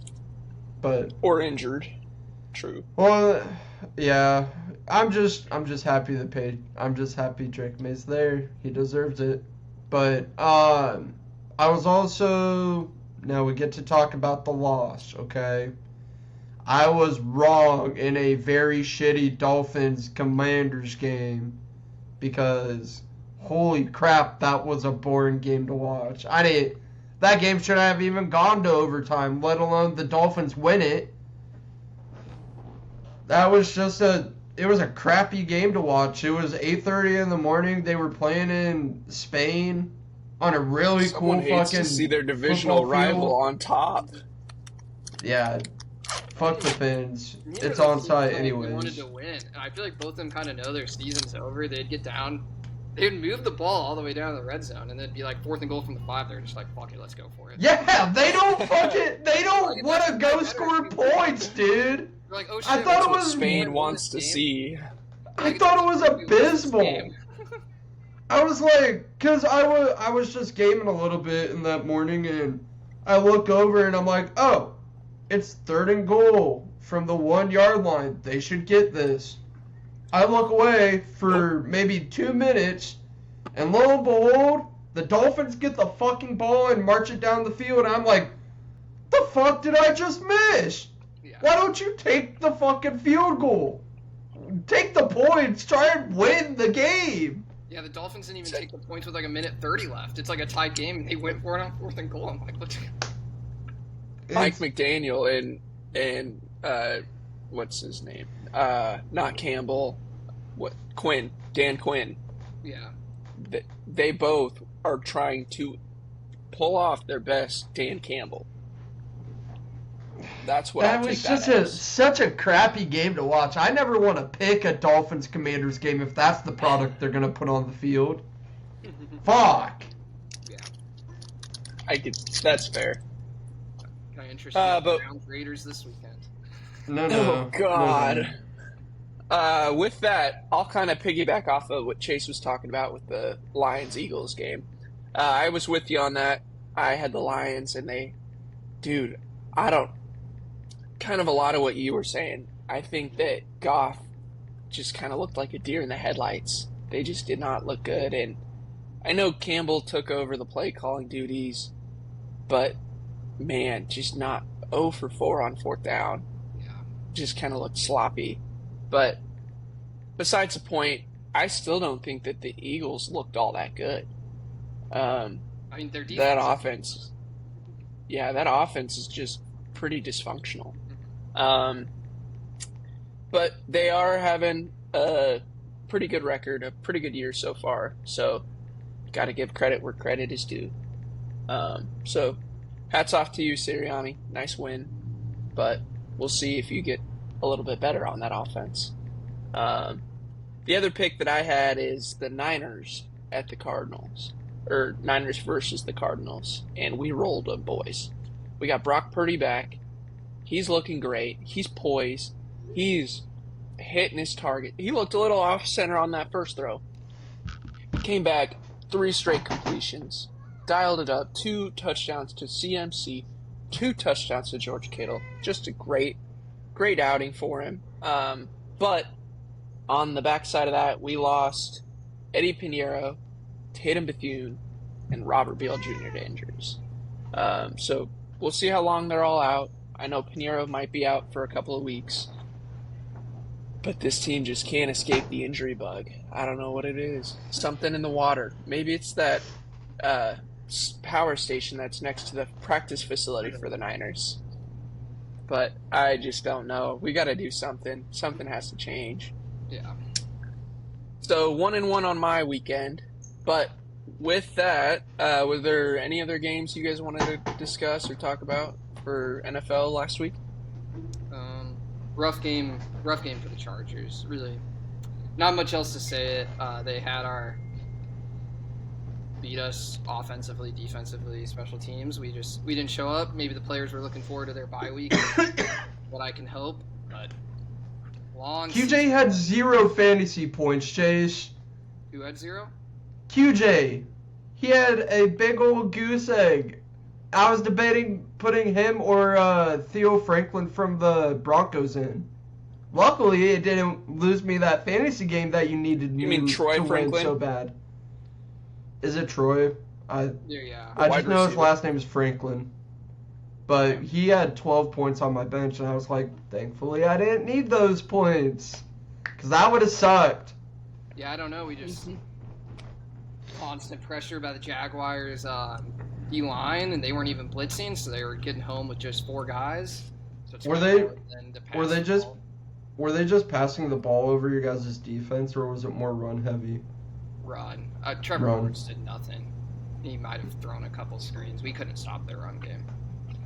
But or injured. True. Well, yeah. I'm just happy I'm just happy Drake May's there. He deserves it. But I was also, now we get to talk about the loss, okay? I was wrong in a very shitty Dolphins-Commanders game because, holy crap, that was a boring game to watch. That game should have even gone to overtime, let alone the Dolphins win it. That was it was a crappy game to watch. It was 8:30 in the morning. They were playing in Spain on a really Someone cool hates fucking to see their divisional rival on top. Yeah. Fuck the Fins. It's on site anyways. They wanted to win. And I feel like both of them kind of know their season's over. They'd get down. They'd move the ball all the way down to the red zone, and then it'd be like 4th and goal from the 5. They're just like, fuck it, let's go for it. Yeah, they don't want to go score points, dude. They're like, oh shit, I thought it was Spain wants to see. I thought it was abysmal. I was like, because I was just gaming a little bit in that morning, and I look over and I'm like, oh, it's 3rd and goal from the 1-yard line. They should get this. I look away for maybe 2 minutes, and lo and behold, the Dolphins get the fucking ball and march it down the field, and I'm like, the fuck did I just miss? Yeah. Why don't you take the fucking field goal? Take the points, try and win the game. Yeah, the Dolphins didn't even take the points with like 1:30 left. It's like a tied game, and they went for it on 4th and goal. I'm like, what? Mike McDaniel and what's his name? Not Campbell. What? Quinn. Dan Quinn. Yeah. They both are trying to pull off their best Dan Campbell. That's what that was such a crappy game to watch. I never want to pick a Dolphins Commanders game if that's the product they're gonna put on the field. Fuck. Yeah. That's fair. Can I interest you in the Browns Raiders this weekend? No. Oh God. No. With that, I'll kind of piggyback off of what Chase was talking about with the Lions-Eagles game. I was with you on that. I had the Lions, and kind of a lot of what you were saying. I think that Goff just kind of looked like a deer in the headlights. They just did not look good, and I know Campbell took over the play calling duties, but man, just not 0 for 4 on 4th down. Yeah. Just kind of looked sloppy. But besides the point, I still don't think that the Eagles looked all that good. I mean, their defense. That offense is just pretty dysfunctional. But they are having a pretty good record, a pretty good year so far. So, got to give credit where credit is due. So, hats off to you, Sirianni. Nice win. But we'll see if you get a little bit better on that offense. The other pick that I had is the Niners at the Cardinals. Or Niners versus the Cardinals. And we rolled them, boys. We got Brock Purdy back. He's looking great. He's poised. He's hitting his target. He looked a little off center on that first throw. Came back, 3 straight completions. Dialed it up. 2 touchdowns to CMC. 2 touchdowns to George Kittle. Just a great outing for him. But on the backside of that, we lost Eddie Pinheiro, Tatum Bethune, and Robert Beal Jr. to injuries. So we'll see how long they're all out. I know Pinheiro might be out for a couple of weeks. But this team just can't escape the injury bug. I don't know what it is. Something in the water. Maybe it's that power station that's next to the practice facility for the Niners. But I just don't know. We got to do something. Something has to change. Yeah. So 1-1 on my weekend. But with that, were there any other games you guys wanted to discuss or talk about for NFL last week? Rough game for the Chargers. Really, not much else to say. They beat us offensively, defensively, special teams. We didn't show up. Maybe the players were looking forward to their bye week. What I can hope, but long. QJ had 0 fantasy points, Chase. Who had 0? QJ. He had a big old goose egg. I was debating putting him or Theo Franklin from the Broncos in. Luckily, it didn't lose me that fantasy game that you needed You mean Troy to Franklin? win so bad. Is it Troy? Yeah. I just know his receiver. last name is Franklin. But he had 12 points on my bench, and I was like, thankfully I didn't need those points. Because that would have sucked. Yeah, I don't know. We just constant pressure by the Jaguars D-line, and they weren't even blitzing, so they were getting home with just 4 guys. So it's Were kinda they- hard then to pass Were they the just ball. were they just passing the ball over your guys' defense, or was it more run heavy? Run? Trevor Run. Lawrence did nothing. He might have thrown a couple screens. We couldn't stop their run game,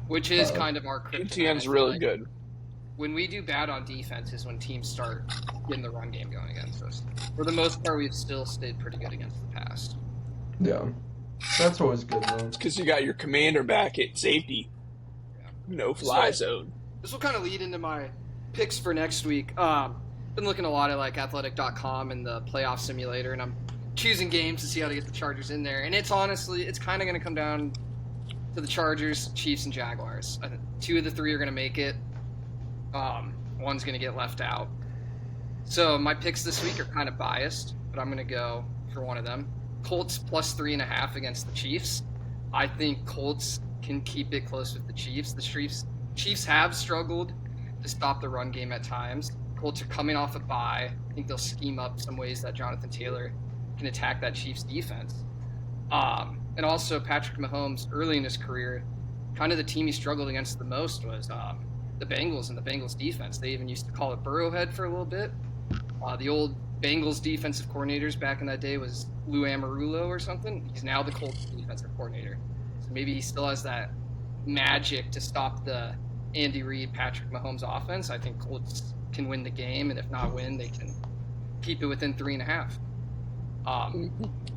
which is kind of our kryptonite. ATM's really good. When we do bad on defense is when teams start getting the run game going against us. For the most part, we've still stayed pretty good against the pass. Yeah. That's always good, though. Because you got your commander back at safety. Yeah. No fly So- zone. This will kind of lead into my picks for next week. Been looking a lot at like athletic.com and the playoff simulator, and I'm choosing games to see how to get the Chargers in there. And it's kind of going to come down to the Chargers, Chiefs, and Jaguars. I think 2 of the 3 are going to make it. One's going to get left out. So my picks this week are kind of biased, but I'm going to go for one of them. Colts plus 3.5 against the Chiefs. I think Colts can keep it close with the Chiefs. The Chiefs have struggled to stop the run game at times. Colts are coming off a bye. I think they'll scheme up some ways that Jonathan Taylor can attack that Chiefs defense. And also Patrick Mahomes early in his career, kind of the team he struggled against the most was the Bengals and the Bengals defense. They even used to call it Burrowhead for a little bit. The old Bengals defensive coordinators back in that day was Lou Amarulo or something. He's now the Colts defensive coordinator. So maybe he still has that magic to stop the Andy Reid, Patrick Mahomes offense. I think Colts can win the game, and if not win, they can keep it within 3.5.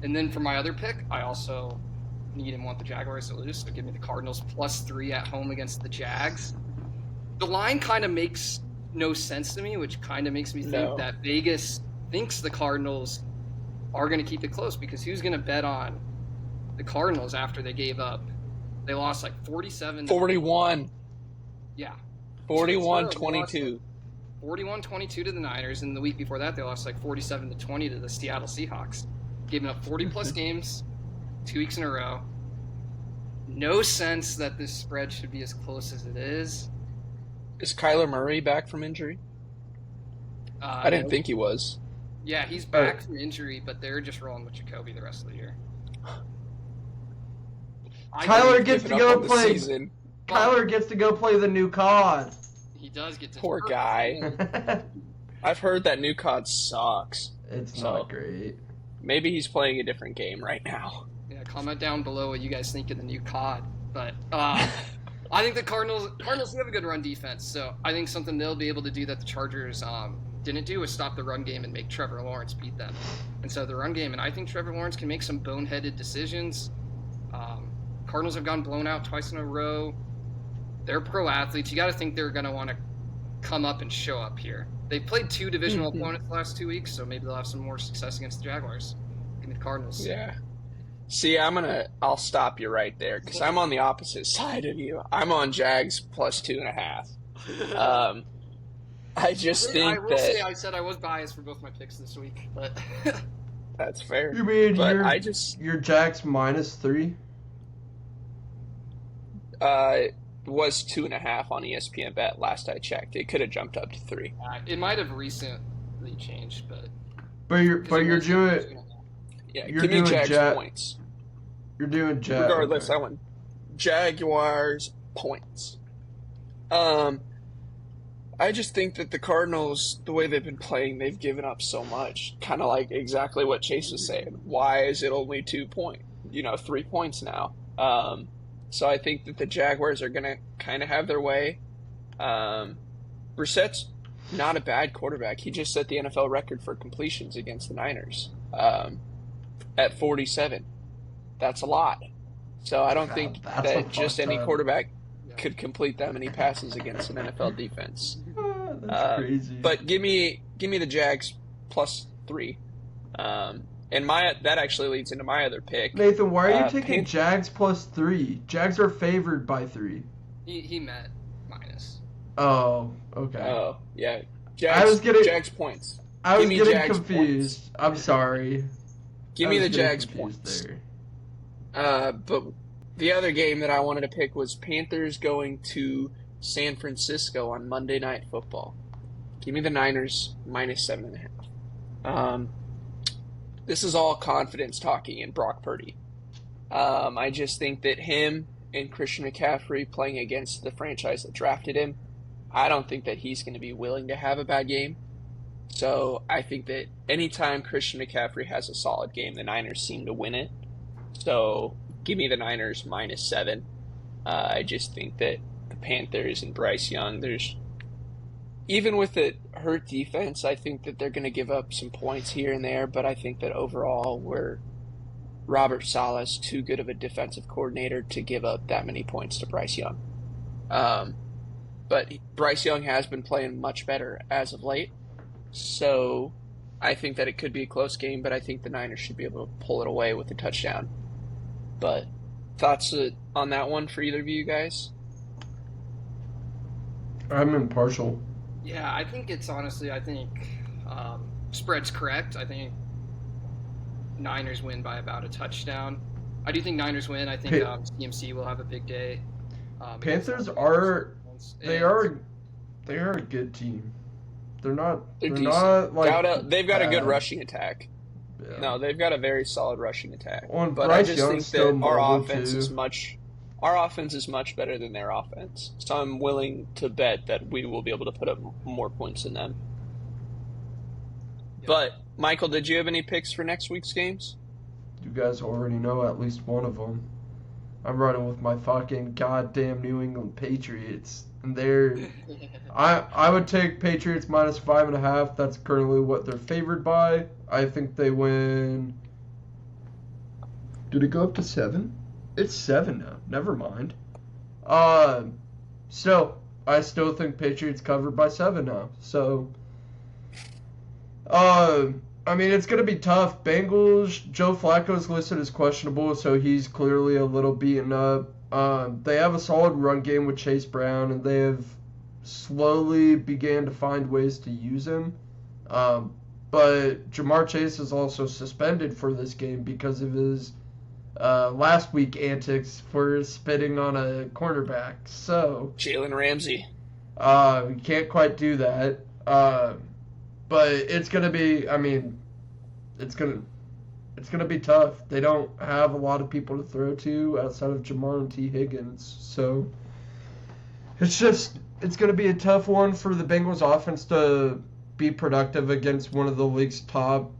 And then for my other pick, I also need and want the Jaguars to lose, so give me the Cardinals plus 3 at home against the Jags. The line kind of makes no sense to me, which kind of makes me think that Vegas thinks the Cardinals are going to keep it close, because who's going to bet on the Cardinals after they gave up? They lost like 47. 41. Yeah. 41-22. 41-22 to the Niners, and the week before that they lost like 47-20 to the Seattle Seahawks. Giving up 40-plus games 2 weeks in a row. No sense that this spread should be as close as it is. Is Kyler Murray back from injury? I didn't think he was. Yeah, he's back from injury, but they're just rolling with Jacoby the rest of the year. Kyler gets to Giving go up on the play. season. Kyler gets to go play the new COD. He does get to. Poor guy. I've heard that new COD sucks. It's So- not great. Maybe he's playing a different game right now. Yeah, comment down below what you guys think of the new COD. But I think the Cardinals do have a good run defense, so I think something they'll be able to do that the Chargers didn't do was stop the run game and make Trevor Lawrence beat them. And so the run game, and I think Trevor Lawrence can make some boneheaded decisions. Cardinals have gone blown out twice in a row. They're pro athletes. You got to think they're going to want to come up and show up here. They've played 2 divisional opponents the last 2 weeks, so maybe they'll have some more success against the Jaguars. Give me the Cardinals. Yeah. See, I'll stop you right there because I'm on the opposite side of you. I'm on Jags plus 2.5. I just think I will say I said I was biased for both my picks this week, but that's fair. You mean but your Jags -3? Was 2.5 on ESPN Bet last I checked. It could have jumped up to 3. It might have recently changed, but you're doing Yeah, You're give me doing Jags points. You're doing Jags. Regardless, okay. I want Jaguars points. I just think that the Cardinals, the way they've been playing, they've given up so much. Kind of like exactly what Chase was saying. Why is it only 3 points now? So I think that the Jaguars are going to kind of have their way. Brissett's not a bad quarterback. He just set the NFL record for completions against the Niners at 47. That's a lot. So I don't think that just any quarterback could complete that many passes against an NFL defense. That's crazy. But give me the Jags plus 3. And that actually leads into my other pick. Nathan, why are you taking Jags plus 3? Jags are favored by 3. He meant minus. Oh, okay. Oh, yeah. Jags points. I was getting Jags confused. Points. I'm sorry. Give me the Jags points. There. But the other game that I wanted to pick was Panthers going to San Francisco on Monday Night Football. Give me the Niners -7.5. This is all confidence talking in Brock Purdy. I just think that him and Christian McCaffrey playing against the franchise that drafted him, I don't think that he's going to be willing to have a bad game. So I think that anytime Christian McCaffrey has a solid game, the Niners seem to win it. So give me the Niners -7. I just think that the Panthers and Bryce Young, even with the hurt defense, I think that they're going to give up some points here and there, but I think that overall Robert Saleh's too good of a defensive coordinator to give up that many points to Bryce Young. But Bryce Young has been playing much better as of late, so I think that it could be a close game, but I think the Niners should be able to pull it away with a touchdown. But thoughts on that one for either of you guys? I'm impartial. Yeah, I think spread's correct. I think Niners win by about a touchdown. I do think Niners win. I think CMC will have a big day. Panthers are a good team. They're not like they've got a good rushing attack. Yeah. No, they've got a very solid rushing attack. Well, but Bryce I just Young's think that our offense is much better than their offense. So I'm willing to bet that we will be able to put up more points than them. Yeah. But Michael, did you have any picks for next week's games? You guys already know at least one of them. I'm running with my fucking goddamn New England Patriots. And I would take Patriots -5.5. That's currently what they're favored by. I think they win. Did it go up to 7? It's 7 now. Never mind. I still think Patriots covered by 7 now. So, I mean, it's going to be tough. Bengals, Joe Flacco's listed as questionable, so he's clearly a little beaten up. They have a solid run game with Chase Brown, and they have slowly began to find ways to use him. But Jamar Chase is also suspended for this game because of his last week antics for spitting on a cornerback. So Jalen Ramsey. We can't quite do that. But it's gonna be. I mean, it's gonna be tough. They don't have a lot of people to throw to outside of Jamar and T. Higgins. So it's gonna be a tough one for the Bengals offense to be productive against one of the league's top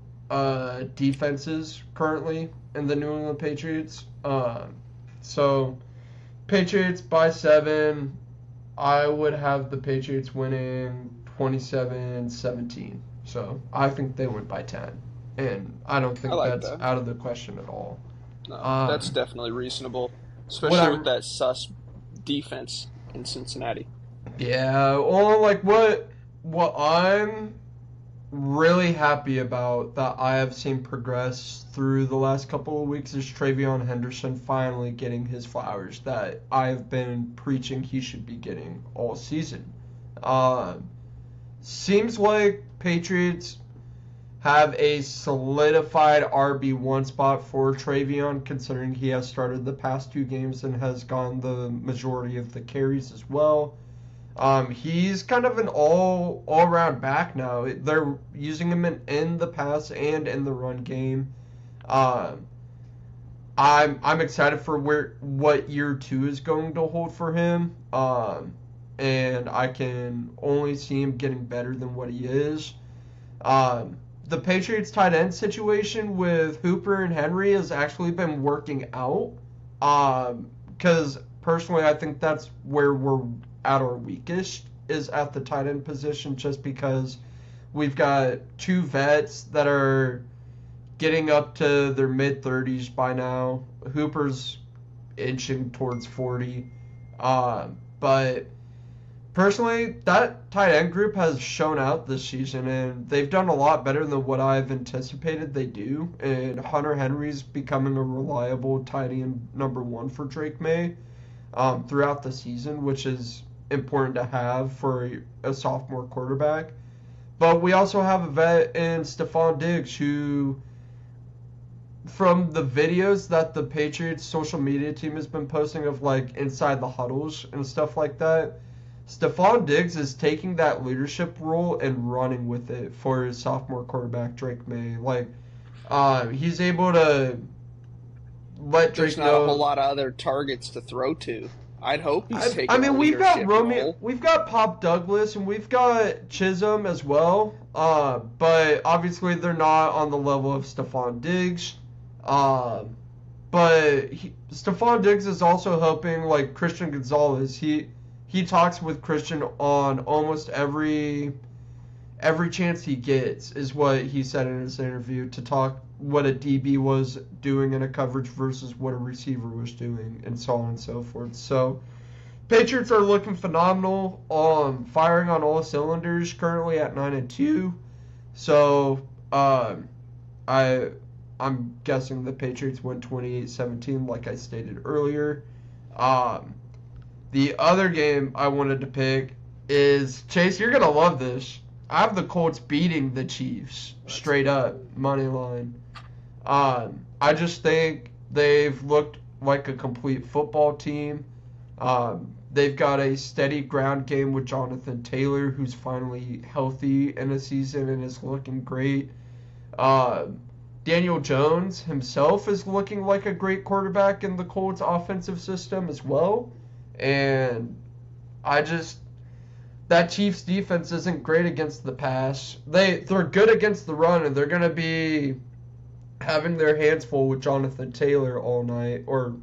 defenses currently in the New England Patriots. So Patriots by 7. I would have the Patriots winning 27-17. So I think they win by 10. And I don't I think like that's that. out of the question at all. No, that's Um, definitely reasonable, what especially I with that sus defense in Cincinnati. Yeah, well, like what I'm really happy about that I have seen progress through the last couple of weeks is Travion Henderson finally getting his flowers that I've been preaching he should be getting all season. Um, Seems like Patriots have a solidified RB1 spot for Travion, considering he has started the past 2 games and has gotten the majority of the carries as well. He's kind of an all around back now. They're using him in the pass and in the run game. Um, I'm excited for what year 2 is going to hold for him. And I can only see him getting better than what he is. The Patriots tight end situation with Hooper and Henry has actually been working out. Because personally, I think that's where we're at our weakest is at the tight end position, just because we've got 2 vets that are getting up to their mid 30s by now. Hooper's inching towards 40. But personally, that tight end group has shown out this season, and they've done a lot better than what I've anticipated they do. And Hunter Henry's becoming a reliable tight end number 1 for Drake May throughout the season, which is important to have for a sophomore quarterback. But we also have a vet in Stephon Diggs who, from the videos that the Patriots social media team has been posting of like inside the huddles and stuff like that, Stephon Diggs is taking that leadership role and running with it for his sophomore quarterback Drake May. Like, he's able to let There's Drake not a whole know. lot of other targets to throw to. I'd hope he's taking I mean, a we've got leadership Romeo, role. we've got Pop Douglas, and we've got Chisholm as well. But obviously they're not on the level of Stephon Diggs. But Stephon Diggs is also helping like Christian Gonzalez. He talks with Christian on almost every chance he gets, is what he said in his interview, to talk what a DB was doing in a coverage versus what a receiver was doing, and so on and so forth. So Patriots are looking phenomenal, firing on all cylinders, currently at 9-2. So I'm guessing the Patriots win 28-17, like I stated earlier. The other game I wanted to pick is, Chase, you're gonna love this. I have the Colts beating the Chiefs straight up money line. I just think they've looked like a complete football team. They've got a steady ground game with Jonathan Taylor, who's finally healthy in a season and is looking great. Daniel Jones himself is looking like a great quarterback in the Colts offensive system as well. And that Chiefs defense isn't great against the pass. They're good against the run, and they're going to be having their hands full with Jonathan Taylor all night, or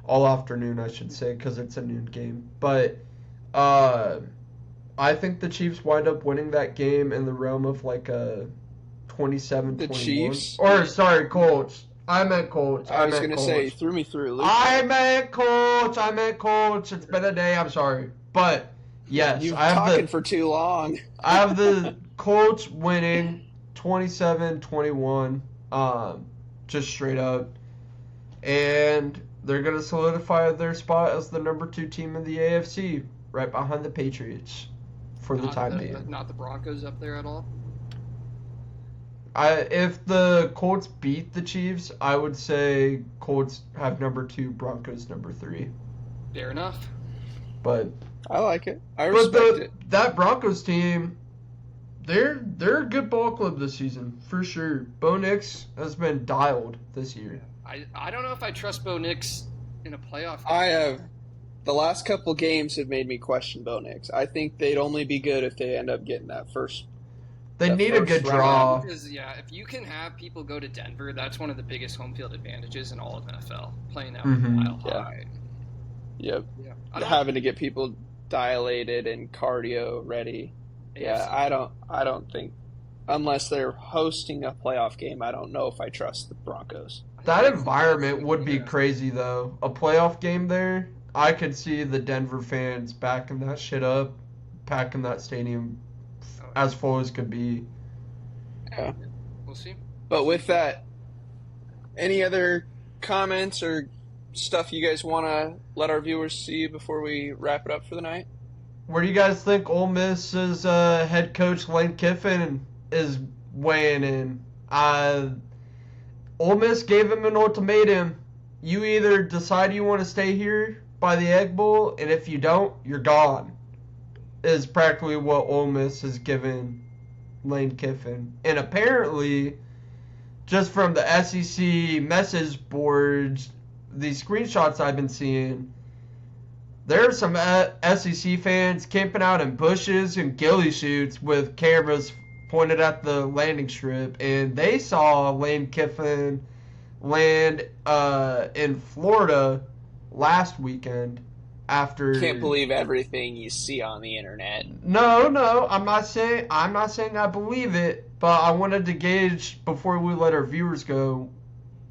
all afternoon, I should say, because it's a noon game. But I think the Chiefs wind up winning that game in the realm of like a 27-21. The Chiefs? Or, sorry, Colts. I meant Colts. I was going to say, threw me through a loop. I meant Colts. It's been a day. I'm sorry. But, yes. You've been talking for too long. I have the Colts winning 27-21. Just straight up. And they're going to solidify their spot as the number 2 team in the AFC, right behind the Patriots for the time being. Not the Broncos up there at all? If the Colts beat the Chiefs, I would say Colts have number 2, Broncos number 3. Fair enough. But I like it. I respect it. That Broncos team, they're a good ball club this season, for sure. Bo Nix has been dialed this year. I don't know if I trust Bo Nix in a playoff game. I have. The last couple games have made me question Bo Nix. I think they'd only be good if they end up getting that first. They need a good draw. Because, if you can have people go to Denver, that's one of the biggest home field advantages in all of NFL. Playing that mile high. Yep. Yeah. Having to get people dilated and cardio ready. Yeah, I don't think unless they're hosting a playoff game, I don't know if I trust the Broncos. That environment would be crazy, though. A playoff game there, I could see the Denver fans backing that shit up, packing that stadium as full as could be. Yeah. We'll see. But with that, any other comments or stuff you guys want to let our viewers see before we wrap it up for the night? Where do you guys think Ole Miss's head coach Lane Kiffin is weighing in? Ole Miss gave him an ultimatum. You either decide you want to stay here by the Egg Bowl, and if you don't, you're gone. Is practically what Ole Miss has given Lane Kiffin. And apparently, just from the SEC message boards, these screenshots I've been seeing, there are some SEC fans camping out in bushes and ghillie shoots with cameras pointed at the landing strip, and they saw Lane Kiffin land in Florida last weekend after. Can't believe everything you see on the internet. No, I'm not saying I believe it, but I wanted to gauge before we let our viewers go.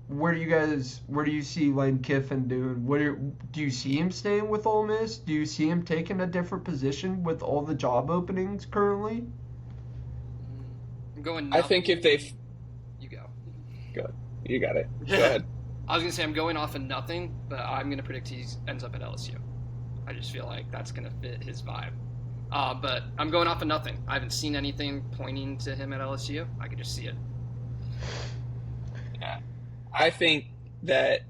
Where do you see Lane Kiffin doing? Do you see him staying with Ole Miss? Do you see him taking a different position with all the job openings currently? I'm going. I think if they. You go. Good. You got it. Go ahead. I was gonna say I'm going off of nothing, but I'm gonna predict he ends up at LSU. I just feel like that's gonna fit his vibe. But I'm going off of nothing. I haven't seen anything pointing to him at LSU. I could just see it. Yeah. I think that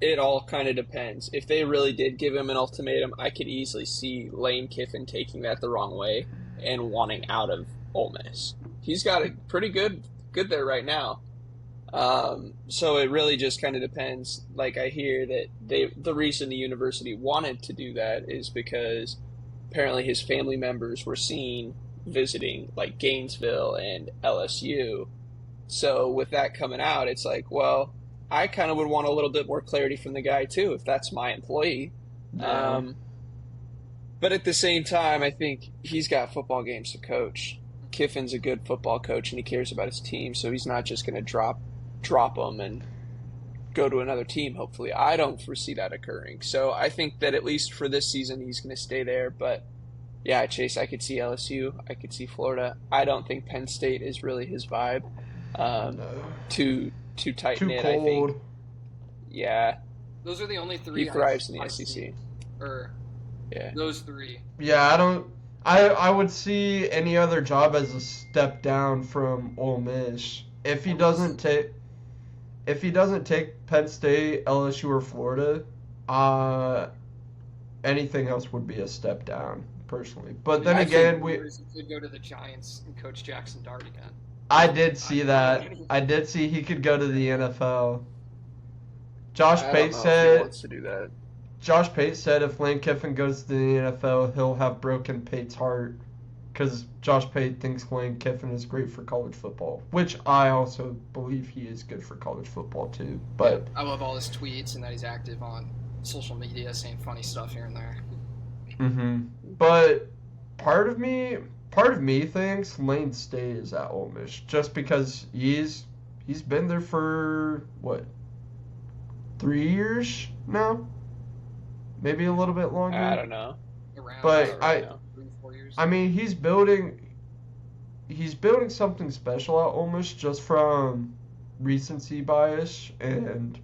it all kind of depends. If they really did give him an ultimatum, I could easily see Lane Kiffin taking that the wrong way and wanting out of Ole Miss. He's got it pretty good there right now. So it really just kind of depends. Like, I hear that the reason the university wanted to do that is because apparently his family members were seen visiting like Gainesville and LSU. So with that coming out, it's like, well, I kind of would want a little bit more clarity from the guy too, if that's my employee. Yeah. But at the same time, I think he's got football games to coach. Kiffin's a good football coach, and he cares about his team, so he's not just going to drop them and go to another team, hopefully. I don't foresee that occurring. So I think that at least for this season, he's going to stay there. But, yeah, Chase, I could see LSU. I could see Florida. I don't think Penn State is really his vibe. Too tight knit, I think. Yeah. Those are the only three. He thrives in the SEC. Yeah. Those three. Yeah, I would see any other job as a step down from Ole Miss. If he doesn't take Penn State, LSU, or Florida, anything else would be a step down, personally. But then again, we could go to the Giants and coach Jackson Dart again. I did see that. I did see he could go to the NFL. Josh Pate said he wants to do that. Josh Pate said if Lane Kiffin goes to the NFL, he'll have broken Pate's heart because Josh Pate thinks Lane Kiffin is great for college football, which I also believe he is good for college football too. But I love all his tweets and that he's active on social media, saying funny stuff here and there. But part of me thinks Lane stays at Ole Miss just because he's been there for what, 3 years now, maybe a little bit longer. I don't know. But 3-4 years. I mean, he's building something special at Ole Miss just from recency bias and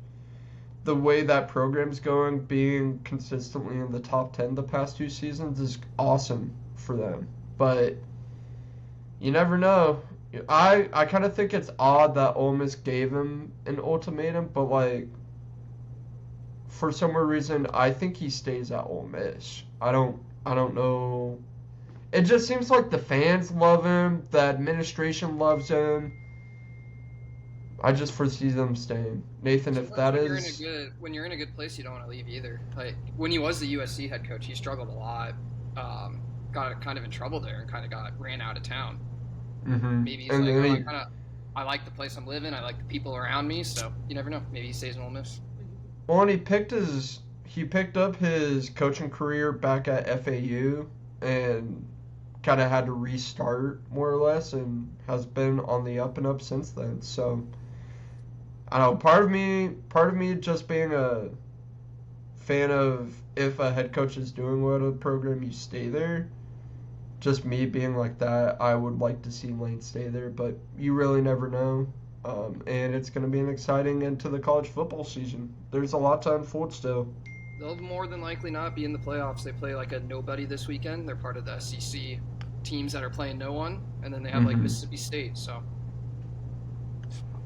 the way that program's going, being consistently in the top 10 the past 2 seasons is awesome for them. But you never know. I kind of think it's odd that Ole Miss gave him an ultimatum, but like for some reason I think he stays at Ole Miss. I don't know. It just seems like the fans love him, the administration loves him. I just foresee them staying. Nathan, if that is when you're in a good place, you don't want to leave either. Like when he was the USC head coach, he struggled a lot. Got kind of in trouble there and kind of ran out of town. Maybe he's I like the place I'm living. I like the people around me. So you never know. Maybe he stays in Ole Miss. Well, and he picked his he picked up his coaching career back at FAU and kind of had to restart more or less, and has been on the up and up since then. So I don't know. Part of me just being a fan of, if a head coach is doing well at a program, you stay there. Just me being like that, I would like to see Lane stay there, but you really never know. And it's going to be an exciting end to the college football season. There's a lot to unfold still. They'll more than likely not be in the playoffs. They play like a nobody this weekend. They're part of the SEC teams that are playing no one, and then they have like Mississippi State. So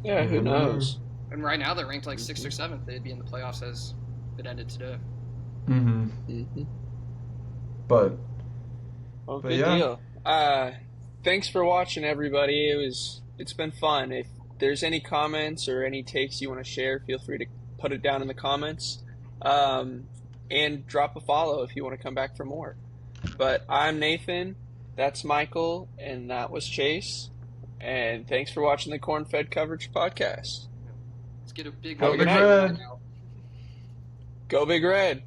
Yeah, who knows? and right now they're ranked like 6th or 7th. They'd be in the playoffs as it ended today. But Well, But good yeah. deal. Thanks for watching, everybody. It's been fun. If there's any comments or any takes you want to share, feel free to put it down in the comments. And drop a follow if you want to come back for more. But I'm Nathan, that's Michael, and that was Chase. And thanks for watching the Cornfed Coverage podcast. Let's get a big Go win Big night. Red. now. Go Big Red.